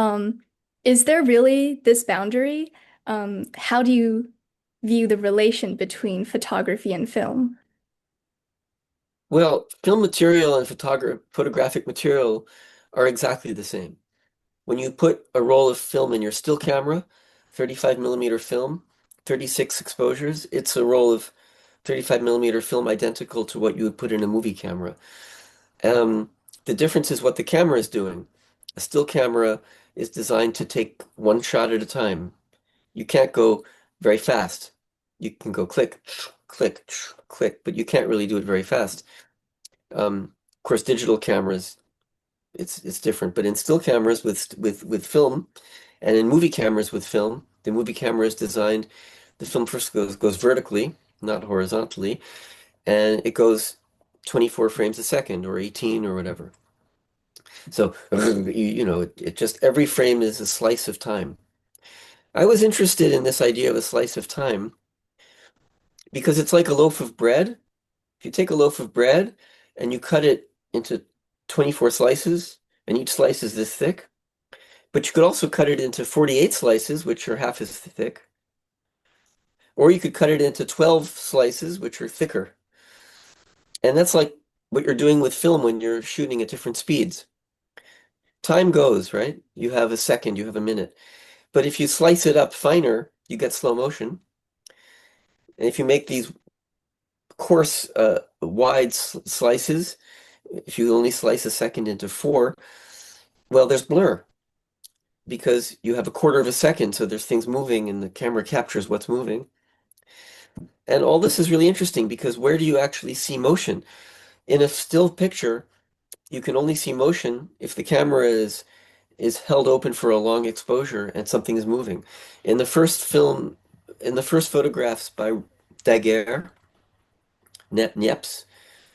Speaker 1: is there really this boundary? How do you view the relation between photography and film?
Speaker 2: Well, film material and photographic material are exactly the same. When you put a roll of film in your still camera, 35 millimeter film, 36 exposures, it's a roll of 35 millimeter film identical to what you would put in a movie camera. Um, the difference is what the camera is doing. A still camera is designed to take one shot at a time. You can't go very fast. You can go click, click, click, but you can't really do it very fast. Of course, digital cameras, it's different, but in still cameras with film and in movie cameras with film, the movie camera is designed, the film first goes vertically, not horizontally, and it goes 24 frames a second or 18 or whatever. So, it just every frame is a slice of time. I was interested in this idea of a slice of time because it's like a loaf of bread. If you take a loaf of bread and you cut it into 24 slices, and each slice is this thick, but you could also cut it into 48 slices, which are half as thick, or you could cut it into 12 slices, which are thicker. And that's like what you're doing with film when you're shooting at different speeds. Time goes, right? You have a second, you have a minute. But if you slice it up finer, you get slow motion. And if you make these coarse, wide slices, if you only slice a second into four, well, there's blur because you have a quarter of a second, so there's things moving and the camera captures what's moving. And all this is really interesting because where do you actually see motion? In a still picture, you can only see motion if the camera is held open for a long exposure and something is moving. In the first film, in the first photographs by Daguerre, Niepce,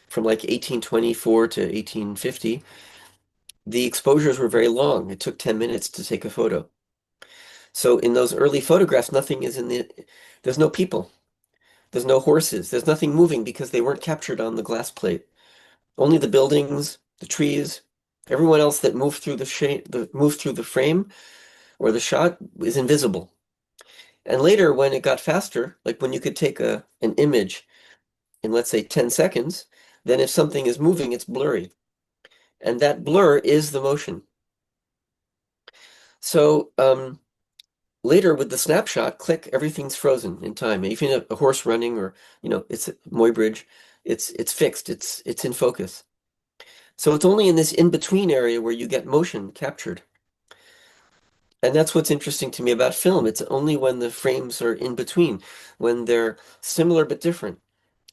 Speaker 2: from like 1824 to 1850, the exposures were very long. It took 10 minutes to take a photo. So in those early photographs, nothing is there's no people, there's no horses, there's nothing moving because they weren't captured on the glass plate. Only the buildings, the trees, everyone else that moved through the frame or the shot is invisible. And later, when it got faster, like when you could take an image in, let's say, 10 seconds, then if something is moving, it's blurry. And that blur is the motion. So later with the snapshot, click, everything's frozen in time. Even a horse running or, it's a Muybridge, it's fixed, it's in focus. So it's only in this in-between area where you get motion captured. And that's what's interesting to me about film. It's only when the frames are in between, when they're similar but different,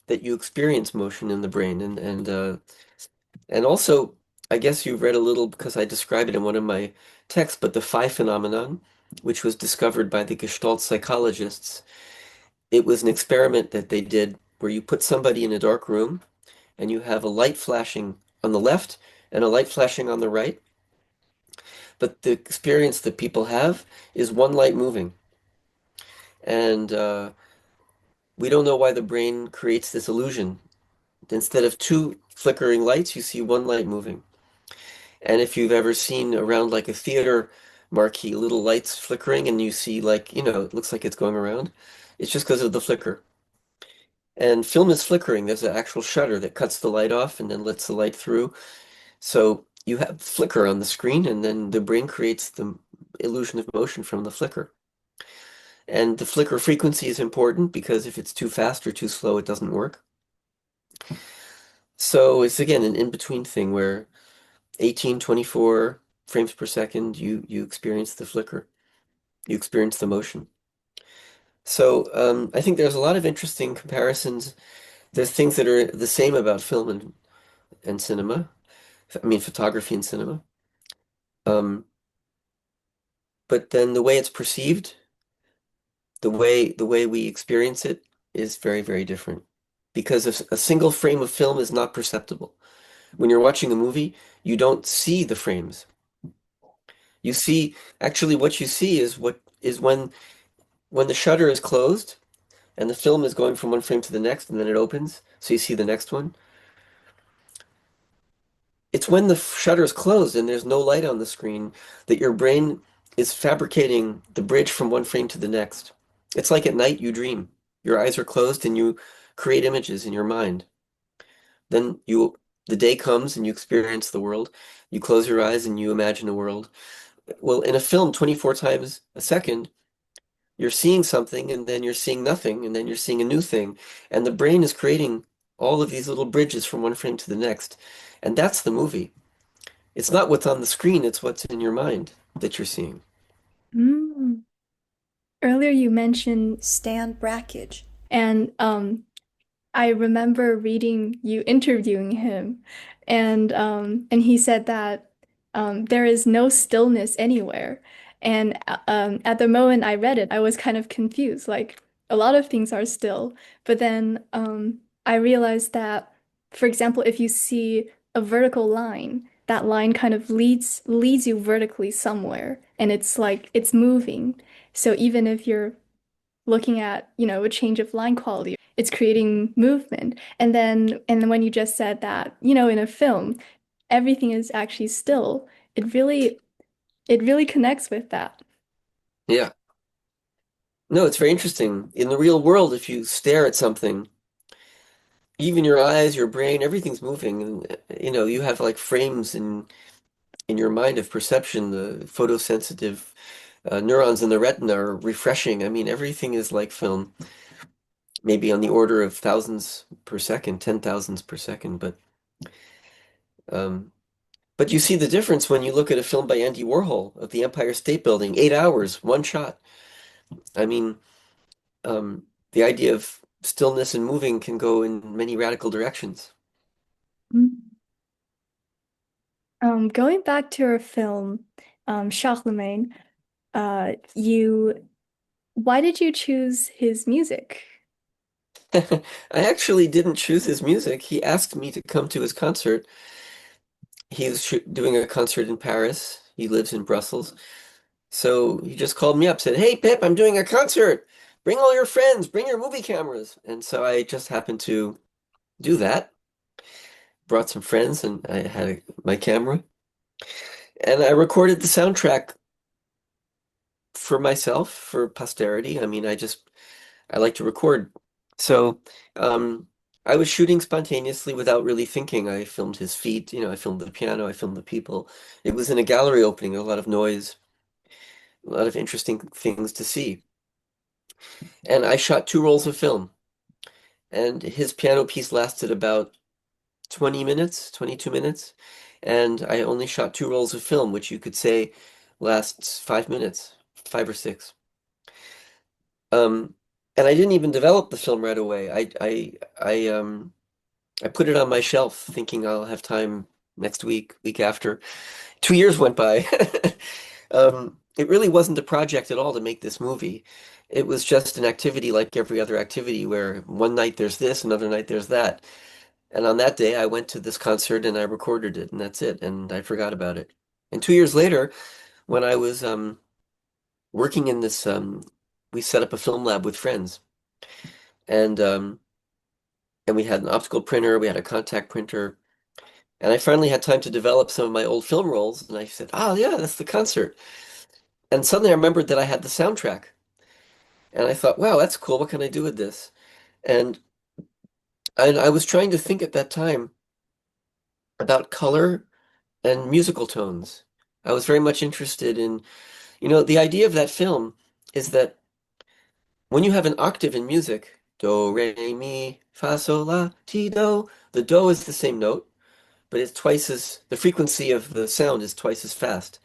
Speaker 2: that you experience motion in the brain. And also, I guess you've read a little because I describe it in one of my texts, but the phi phenomenon, which was discovered by the Gestalt psychologists, it was an experiment that they did where you put somebody in a dark room and you have a light flashing on the left and a light flashing on the right. But the experience that people have is one light moving. And we don't know why the brain creates this illusion. Instead of two flickering lights, you see one light moving. And if you've ever seen around like a theater marquee, little lights flickering, and you see like, it looks like it's going around, it's just because of the flicker. And film is flickering. There's an actual shutter that cuts the light off and then lets the light through. So you have flicker on the screen, and then the brain creates the illusion of motion from the flicker. And the flicker frequency is important because if it's too fast or too slow, it doesn't work. So it's again an in-between thing where 18, 24 frames per second, you experience the flicker, you experience the motion. So I think there's a lot of interesting comparisons. There's things that are the same about film and cinema. I mean, photography and cinema. Um, but then the way it's perceived, the way we experience it is very, very different. Because if a single frame of film is not perceptible. When you're watching a movie, you don't see the frames. You see, actually, what you see is what is when the shutter is closed and the film is going from one frame to the next, and then it opens, so you see the next one. It's when the shutter is closed and there's no light on the screen that your brain is fabricating the bridge from one frame to the next. It's like at night you dream. Your eyes are closed and you create images in your mind. Then the day comes and you experience the world. You close your eyes and you imagine a world. Well, in a film, 24 times a second, you're seeing something and then you're seeing nothing and then you're seeing a new thing. And the brain is creating all of these little bridges from one frame to the next. And that's the movie. It's not what's on the screen, it's what's in your mind that you're seeing.
Speaker 1: Mm. Earlier you mentioned Stan Brakhage, and I remember reading you interviewing him, and he said that there is no stillness anywhere. And at the moment I read it, I was kind of confused. Like a lot of things are still, but then I realized that, for example, if you see a vertical line, that line kind of leads you vertically somewhere, and it's like it's moving. So even if you're looking at, a change of line quality, it's creating movement. And then when you just said that, in a film, everything is actually still, it really connects with that.
Speaker 2: Yeah. No, it's very interesting. In the real world, if you stare at something, even your eyes, your brain, everything's moving. And, you have like frames in your mind of perception. The photosensitive neurons in the retina are refreshing. I mean, everything is like film, maybe on the order of thousands per second, 10,000s per second. Um, but you see the difference when you look at a film by Andy Warhol of the Empire State Building, 8 hours, one shot. I mean, the idea of stillness and moving can go in many radical directions.
Speaker 1: Mm. Going back to our film, Charlemagne, you why did you choose his music?
Speaker 2: I actually didn't choose his music. He asked me to come to his concert. He was doing a concert in Paris. He lives in Brussels. So he just called me up, said, "Hey, Pip, I'm doing a concert. Bring all your friends, bring your movie cameras." And so I just happened to do that. Brought some friends and I had my camera. And I recorded the soundtrack for myself, for posterity. I mean, I like to record. So, um, I was shooting spontaneously without really thinking. I filmed his feet, I filmed the piano, I filmed the people. It was in a gallery opening, a lot of noise, a lot of interesting things to see. And I shot two rolls of film. And his piano piece lasted about 20 minutes, 22 minutes, and I only shot two rolls of film, which you could say lasts 5 minutes, five or six. Um, and I didn't even develop the film right away. I put it on my shelf thinking I'll have time next week, week after. 2 years went by. It really wasn't a project at all to make this movie. It was just an activity like every other activity where one night there's this, another night there's that. And on that day, I went to this concert and I recorded it, and that's it. And I forgot about it. And 2 years later, when I was working in this, we set up a film lab with friends, and um, and we had an optical printer, we had a contact printer, and I finally had time to develop some of my old film rolls. And I said, "Oh yeah, that's the concert." And suddenly I remembered that I had the soundtrack, and I thought, "Wow, that's cool. What can I do with this?" And I was trying to think at that time about color and musical tones. I was very much interested in, the idea of that film is that when you have an octave in music, do, re, mi, fa, sol, la, ti, do, the do is the same note, but it's twice as, the frequency of the sound is twice as fast,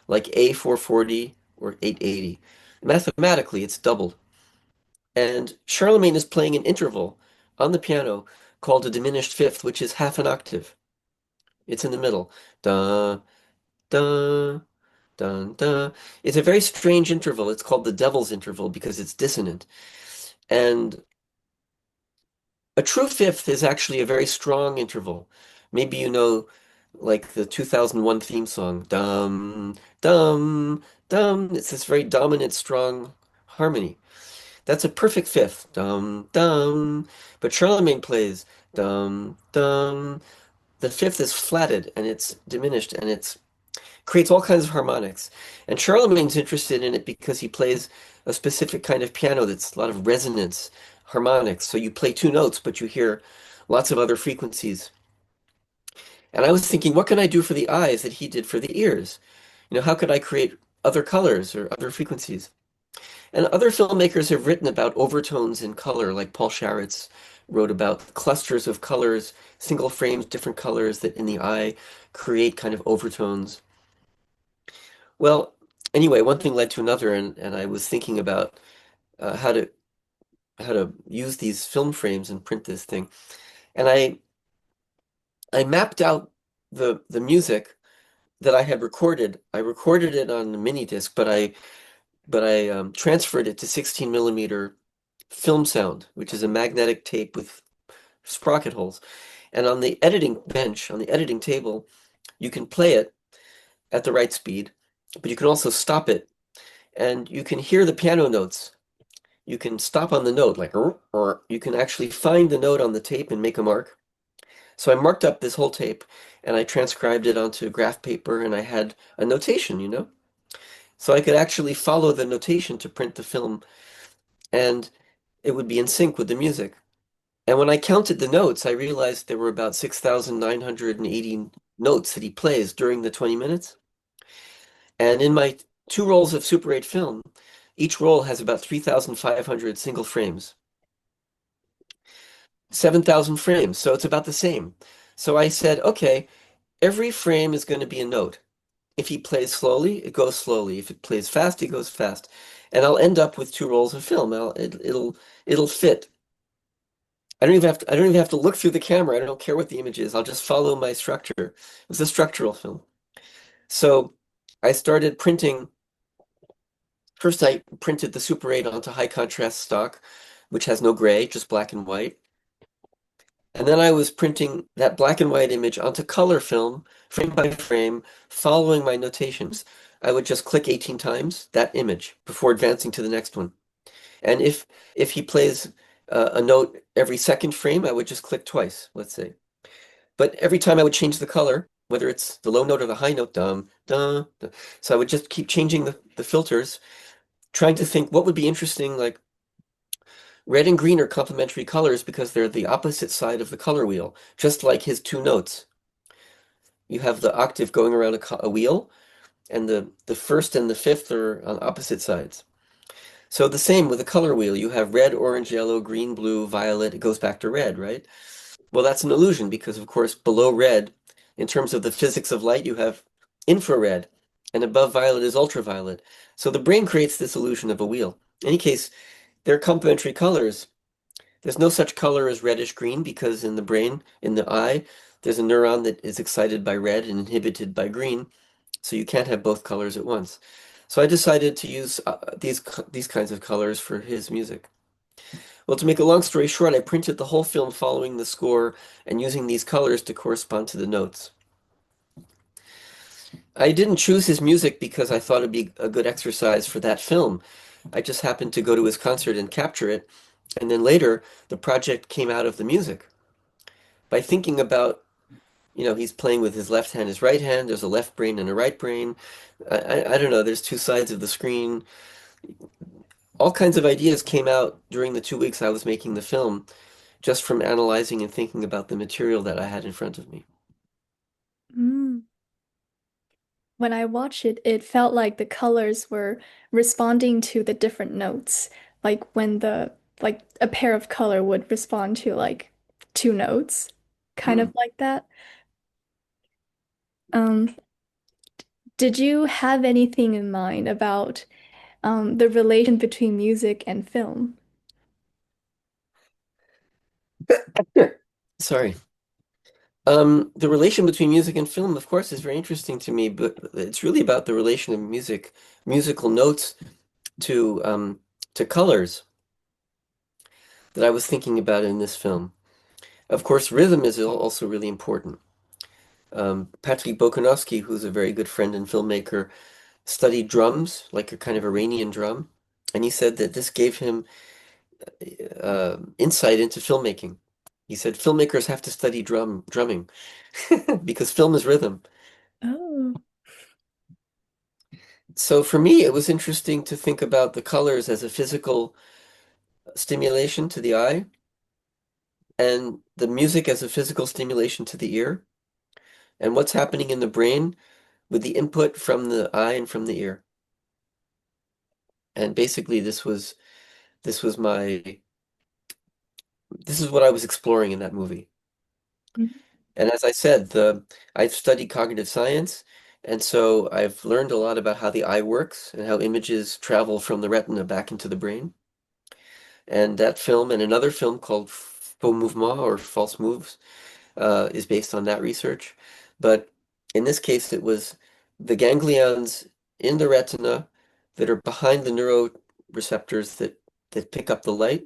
Speaker 2: like A440 or 880. Mathematically, it's doubled. And Charlemagne is playing an interval on the piano called a diminished fifth, which is half an octave. It's in the middle. Da, da, dun, dun. It's a very strange interval. It's called the devil's interval because it's dissonant. And a true fifth is actually a very strong interval. Maybe you know, like the 2001 theme song, dum, dum, dum. It's this very dominant, strong harmony. That's a perfect fifth, dum, dum. But Charlemagne plays dum, dum. The fifth is flatted and it's diminished and it's creates all kinds of harmonics. And Charlemagne's interested in it because he plays a specific kind of piano that's a lot of resonance, harmonics. So you play two notes, but you hear lots of other frequencies. And I was thinking, what can I do for the eyes that he did for the ears? How could I create other colors or other frequencies? And other filmmakers have written about overtones in color, like Paul Sharits wrote about clusters of colors, single frames, different colors that in the eye create kind of overtones. Well, anyway, one thing led to another, and I was thinking about how to use these film frames and print this thing. And I mapped out the music that I had recorded. I recorded it on the mini disc, but I transferred it to 16 millimeter film sound, which is a magnetic tape with sprocket holes. And on the editing bench, on the editing table, you can play it at the right speed, but you can also stop it, and you can hear the piano notes. You can stop on the note, like, or you can actually find the note on the tape and make a mark. So I marked up this whole tape and I transcribed it onto graph paper and I had a notation. So I could actually follow the notation to print the film and it would be in sync with the music. And when I counted the notes, I realized there were about 6,980 notes that he plays during the 20 minutes. And in my two rolls of Super 8 film, each roll has about 3,500 single frames. 7,000 frames, so it's about the same. So I said, okay, every frame is going to be a note. If he plays slowly, it goes slowly. If it plays fast, it goes fast. And I'll end up with two rolls of film. It'll fit. I don't even have to look through the camera. I don't care what the image is. I'll just follow my structure. It's a structural film. So I started printing. First, I printed the Super 8 onto high contrast stock, which has no gray, just black and white. And then I was printing that black and white image onto color film, frame by frame, following my notations. I would just click 18 times that image before advancing to the next one. And if he plays a note every second frame, I would just click twice, let's say. But every time I would change the color, whether it's the low note or the high note, dum, dum, dum. So I would just keep changing the filters, trying to think what would be interesting, like red and green are complementary colors because they're the opposite side of the color wheel, just like his two notes. You have the octave going around a wheel, and the first and the fifth are on opposite sides. So the same with the color wheel. You have red, orange, yellow, green, blue, violet. It goes back to red, right? Well, that's an illusion because, of course, below red, in terms of the physics of light, you have infrared, and above violet is ultraviolet. So the brain creates this illusion of a wheel. In any case, they're complementary colors. There's no such color as reddish green because in the brain, in the eye, there's a neuron that is excited by red and inhibited by green. So you can't have both colors at once. So I decided to use these kinds of colors for his music. Well, to make a long story short, I printed the whole film following the score and using these colors to correspond to the notes. I didn't choose his music because I thought it'd be a good exercise for that film. I just happened to go to his concert and capture it, and then later the project came out of the music. By thinking about, he's playing with his left hand, his right hand, there's a left brain and a right brain. I don't know, there's two sides of the screen. All kinds of ideas came out during the 2 weeks I was making the film, just from analyzing and thinking about the material that I had in front of me.
Speaker 1: Mm. When I watched it, it felt like the colors were responding to the different notes. Like when like a pair of color would respond to like two notes, kind
Speaker 2: Hmm.
Speaker 1: of like that. Um, did you have anything in mind about the relation between music and film?
Speaker 2: Sorry. The relation between music and film, of course, is very interesting to me, but it's really about the relation of musical notes to colors that I was thinking about in this film. Of course, rhythm is also really important. Patrick Bokanowski, who's a very good friend and filmmaker, studied drums, like a kind of Iranian drum, and he said that this gave him insight into filmmaking. He said filmmakers have to study drumming because film is rhythm.
Speaker 1: Oh.
Speaker 2: So for me, it was interesting to think about the colors as a physical stimulation to the eye and the music as a physical stimulation to the ear and what's happening in the brain with the input from the eye and from the ear. And basically this was my this is what I was exploring in that movie. And as I said, I've studied cognitive science, and so I've learned a lot about how the eye works and how images travel from the retina back into the brain. And that film and another film called Faux Mouvement or False Moves is based on that research. But in this case, it was the ganglions in the retina that are behind the neuroreceptors that pick up the light,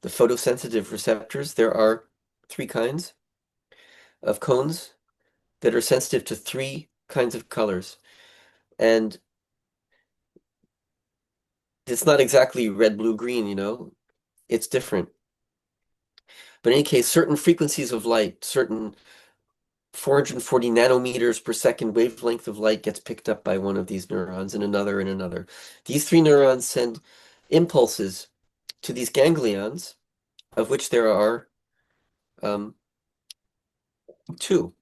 Speaker 2: the photosensitive receptors. There are three kinds of cones that are sensitive to three kinds of colors. And it's not exactly red, blue, green, it's different. But in any case, certain frequencies of light, certain 440 nanometers per second wavelength of light gets picked up by one of these neurons and another and another. These three neurons send impulses to these ganglions, of which there are um, two.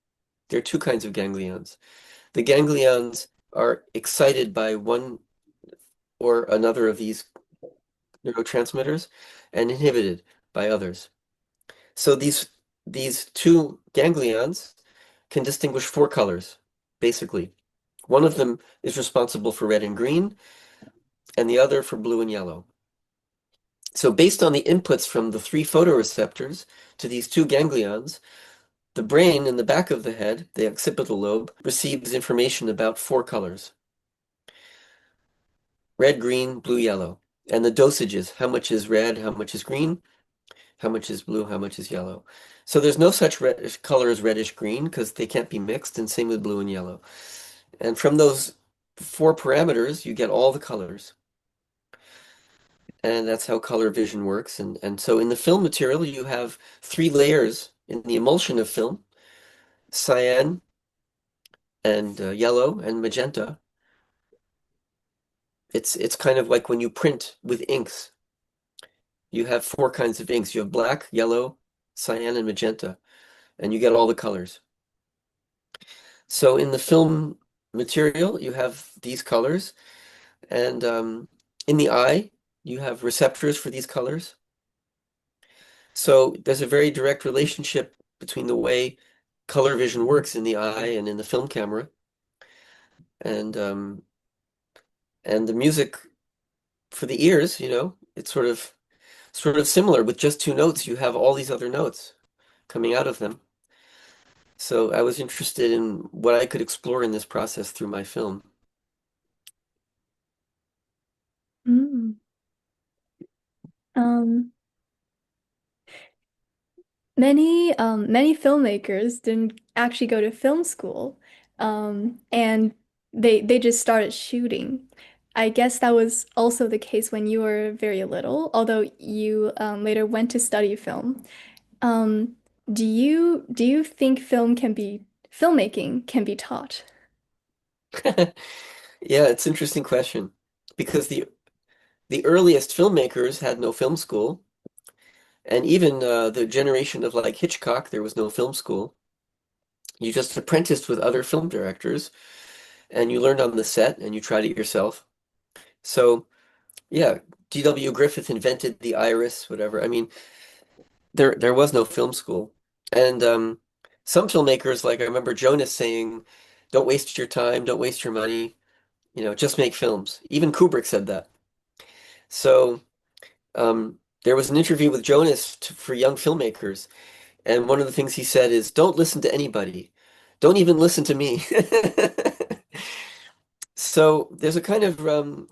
Speaker 2: There are two kinds of ganglions. The ganglions are excited by one or another of these neurotransmitters and inhibited by others. So these two ganglions can distinguish four colors, basically. One of them is responsible for red and green, and the other for blue and yellow. So based on the inputs from the three photoreceptors to these two ganglions, the brain in the back of the head, the occipital lobe, receives information about four colors: red, green, blue, yellow. And the dosages, how much is red, how much is green, how much is blue, how much is yellow. So there's no such color as reddish green because they can't be mixed, and same with blue and yellow. And from those four parameters, you get all the colors. And that's how color vision works. And so in the film material, you have three layers in the emulsion of film: cyan and yellow and magenta. It's kind of like when you print with inks. You have four kinds of inks. You have black, yellow, cyan, and magenta, and you get all the colors. So in the film material, you have these colors, and in the eye, you have receptors for these colors. So there's a very direct relationship between the way color vision works in the eye and in the film camera, and um, and the music for the ears, it's sort of similar. With just two notes, you have all these other notes coming out of them. So I was interested in what I could explore in this process through my film.
Speaker 1: Mm. Um, many filmmakers didn't actually go to film school, and they just started shooting. I guess that was also the case when you were very little, although you later went to study film. Um, do you think filmmaking can be taught?
Speaker 2: Yeah, it's an interesting question because the earliest filmmakers had no film school, and even the generation of like Hitchcock, there was no film school. You just apprenticed with other film directors, and you learned on the set, and you tried it yourself. So yeah, D.W. Griffith invented the iris, whatever. I mean, there was no film school, and some filmmakers, like I remember Jonas saying, "Don't waste your time, don't waste your money, just make films." Even Kubrick said that. So there was an interview with Jonas for young filmmakers, and one of the things he said is, "Don't listen to anybody, don't even listen to me." So there's a kind of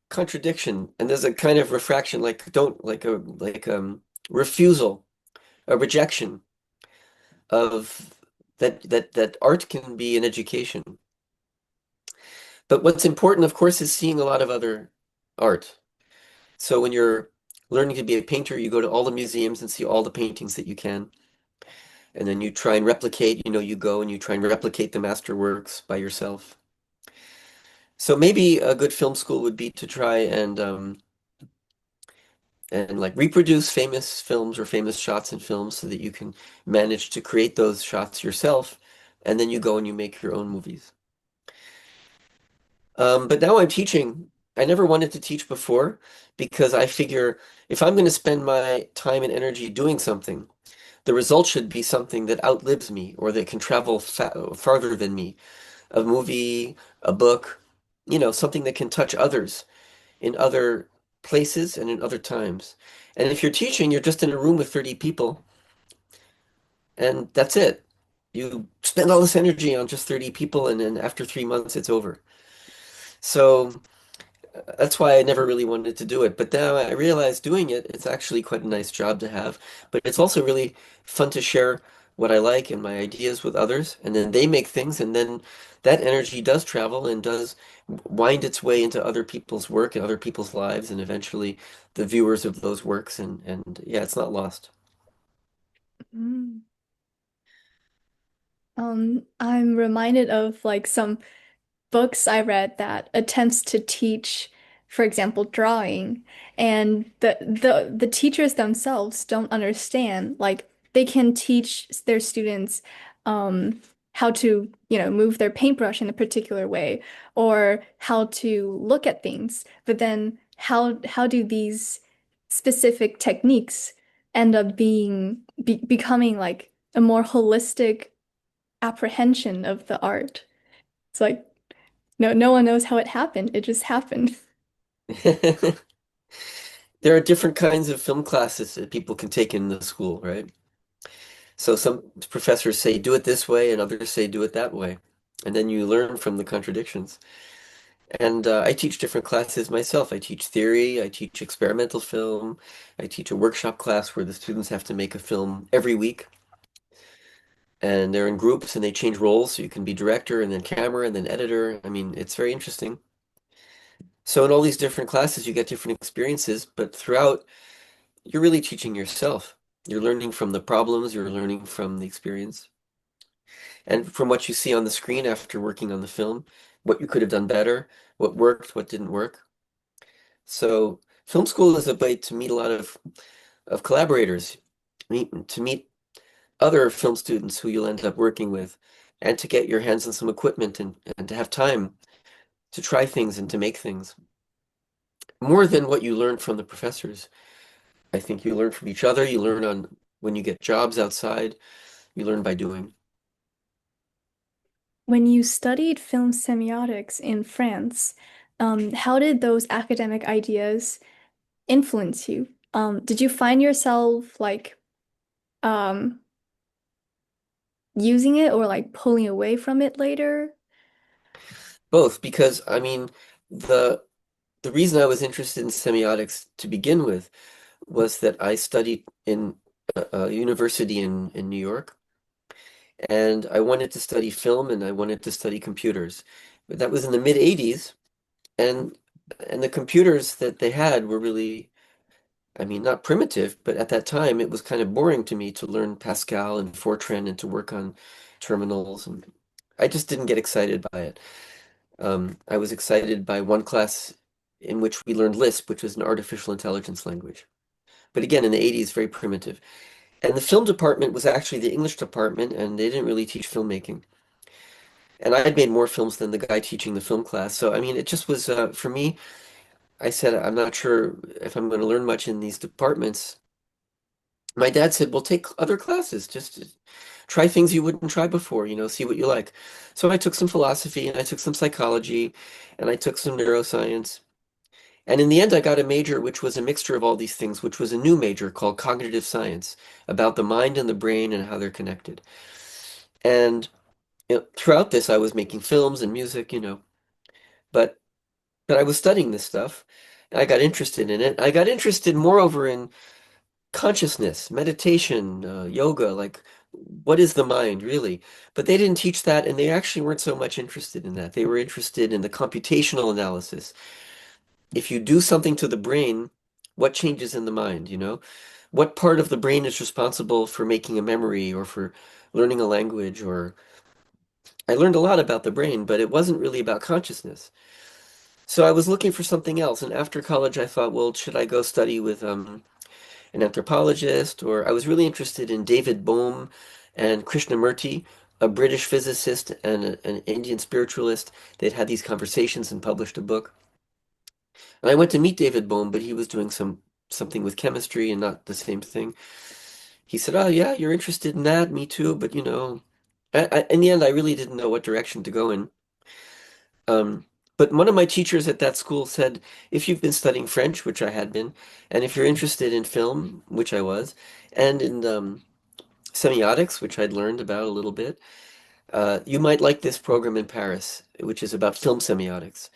Speaker 2: contradiction, and there's a kind of refraction, like don't like refusal, a rejection of that art can be an education. But what's important, of course, is seeing a lot of other art. So when you're learning to be a painter, you go to all the museums and see all the paintings that you can. And then you try and replicate, you go and you try and replicate the masterworks by yourself. So maybe a good film school would be to try and like reproduce famous films or famous shots in films so that you can manage to create those shots yourself, and then you go and you make your own movies. But now I'm teaching. I never wanted to teach before because I figure if I'm going to spend my time and energy doing something, the result should be something that outlives me or that can travel fa farther than me. A movie, a book, something that can touch others in other places and in other times. And if you're teaching, you're just in a room with 30 people and that's it. You spend all this energy on just 30 people and then after 3 months it's over. So that's why I never really wanted to do it. But now I realize doing it, it's actually quite a nice job to have. But it's also really fun to share what I like and my ideas with others. And then they make things, and then that energy does travel and does wind its way into other people's work and other people's lives, and eventually the viewers of those works. And yeah, it's not lost.
Speaker 1: Mm. I'm reminded of like some books I read that attempts to teach, for example, drawing, and the teachers themselves don't understand. Like they can teach their students how to, move their paintbrush in a particular way or how to look at things, but then how do these specific techniques end up becoming like a more holistic apprehension of the art? It's like no one knows how it happened. It just happened.
Speaker 2: There are different kinds of film classes that people can take in the school, right? So some professors say do it this way and others say do it that way. And then you learn from the contradictions. And I teach different classes myself. I teach theory, I teach experimental film, I teach a workshop class where the students have to make a film every week. And they're in groups and they change roles. So you can be director and then camera and then editor. I mean, it's very interesting. So in all these different classes, you get different experiences, but throughout, you're really teaching yourself. You're learning from the problems, you're learning from the experience. And from what you see on the screen after working on the film, what you could have done better, what worked, what didn't work. So film school is a way to meet a lot of collaborators, to meet other film students who you'll end up working with, and to get your hands on some equipment and to have time to try things and to make things. More than what you learn from the professors. I think you learn from each other, you learn on when you get jobs outside, you learn by doing.
Speaker 1: When you studied film semiotics in France, how did those academic ideas influence you? Did you find yourself like um, using it or like pulling away from it later?
Speaker 2: Both, because I mean, the the reason I was interested in semiotics to begin with was that I studied in a university in New York, and I wanted to study film and I wanted to study computers. But that was in the mid 80s, and the computers that they had were really, I mean, not primitive, but at that time it was kind of boring to me to learn Pascal and Fortran and to work on terminals, and I just didn't get excited by it. I was excited by one class in which we learned Lisp, which was an artificial intelligence language. But again, in the 80s, very primitive. And the film department was actually the English department, and they didn't really teach filmmaking. And I had made more films than the guy teaching the film class. So, I mean, it just was, for me, I said, I'm not sure if I'm going to learn much in these departments. My dad said, well, take other classes. Just try things you wouldn't try before, see what you like. So I took some philosophy and I took some psychology and I took some neuroscience. And in the end, I got a major which was a mixture of all these things, which was a new major called cognitive science about the mind and the brain and how they're connected. And throughout this, I was making films and music, but I was studying this stuff. And I got interested in it. I got interested moreover in consciousness, meditation, yoga, like what is the mind really? But they didn't teach that, and they actually weren't so much interested in that. They were interested in the computational analysis. If you do something to the brain, what changes in the mind, What part of the brain is responsible for making a memory or for learning a language or I learned a lot about the brain, but it wasn't really about consciousness. So I was looking for something else, and after college I thought, well, should I go study with an anthropologist, or I was really interested in David Bohm and Krishnamurti, a British physicist and an Indian spiritualist. They'd had these conversations and published a book. And I went to meet David Bohm, but he was doing something with chemistry and not the same thing. He said, "Oh yeah, you're interested in that? Me too." But in the end, I really didn't know what direction to go in. Um, but one of my teachers at that school said, if you've been studying French, which I had been, and if you're interested in film, which I was, and in semiotics, which I'd learned about a little bit, you might like this program in Paris, which is about film semiotics.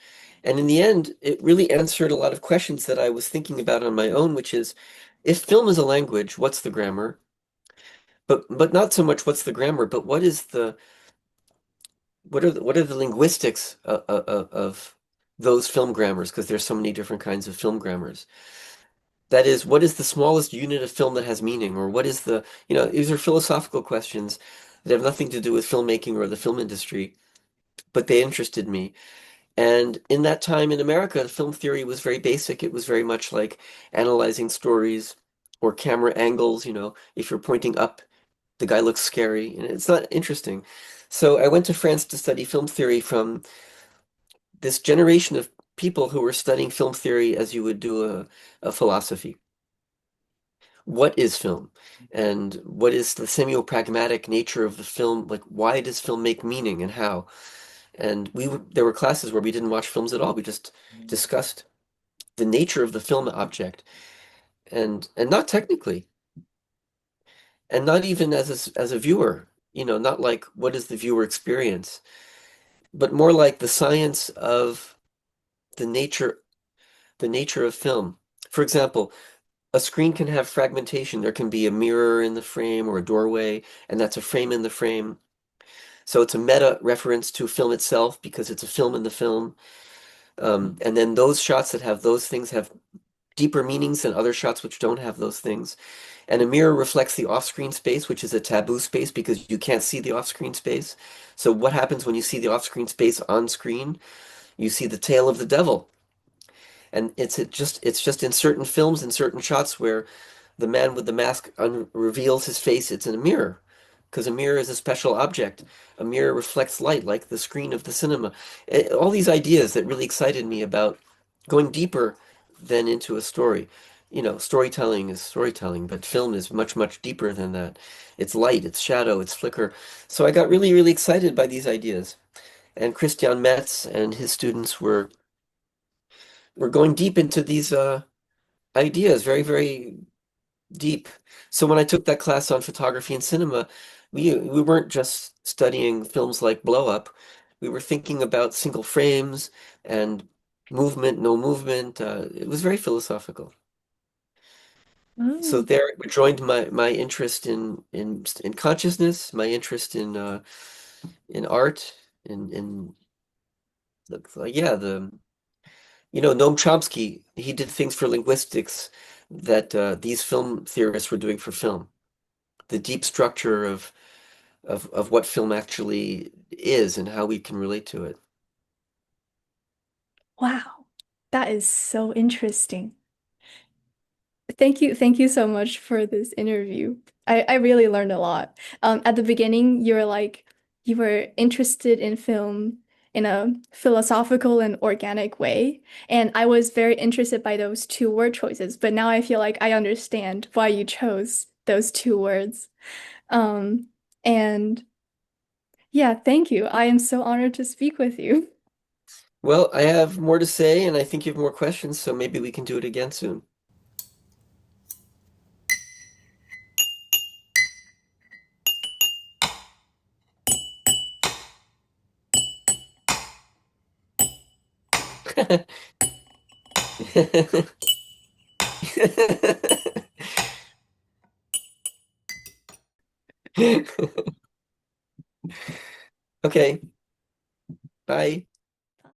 Speaker 2: And in the end, it really answered a lot of questions that I was thinking about on my own, which is, if film is a language, what's the grammar? But not so much what's the grammar, but what are the linguistics of those film grammars? Because there's so many different kinds of film grammars. That is, what is the smallest unit of film that has meaning? Or what is these are philosophical questions that have nothing to do with filmmaking or the film industry, but they interested me. And in that time in America, film theory was very basic. It was very much like analyzing stories or camera angles. If you're pointing up, the guy looks scary, and it's not interesting. So I went to France to study film theory from this generation of people who were studying film theory as you would do a philosophy. What is film? And what is the semiopragmatic nature of the film? Like, why does film make meaning and how? And there were classes where we didn't watch films at all. We just discussed the nature of the film object and not technically and not even as a viewer, not like what is the viewer experience, but more like the science of the nature the nature of film. For example, a screen can have fragmentation. There can be a mirror in the frame or a doorway, and that's a frame in the frame. So it's a meta reference to film itself because it's a film in the film. And then those shots that have those things have deeper meanings than other shots which don't have those things. And a mirror reflects the off-screen space, which is a taboo space because you can't see the off-screen space. So what happens when you see the off-screen space on screen? You see the tail of the devil. And it's just in certain films and certain shots where the man with the mask reveals his face. It's in a mirror because a mirror is a special object. A mirror reflects light like the screen of the cinema. All these ideas that really excited me about going deeper than into a story. storytelling is storytelling, but film is much, much deeper than that. It's light, it's shadow, it's flicker. So I got really, really excited by these ideas. And Christian Metz and his students were going deep into these ideas, very, very deep. So when I took that class on photography and cinema, we weren't just studying films like Blow Up. We were thinking about single frames and movement, no movement. It was very philosophical. So
Speaker 1: Oh,
Speaker 2: there it joined my interest in consciousness, my interest in art, in yeah, Noam Chomsky, he did things for linguistics that these film theorists were doing for film. The deep structure of what film actually is and how we can relate to it.
Speaker 1: wow. That is so interesting. Thank you so much for this interview. I really learned a lot. At the beginning, you were like you were interested in film in a philosophical and organic way, and I was very interested by those two word choices. But now I feel like I understand why you chose those two words. Um, and yeah, thank you. I am so honored to speak with you.
Speaker 2: Well, I have more to say, and I think you have more questions, so maybe we can do it again soon. Okay, bye.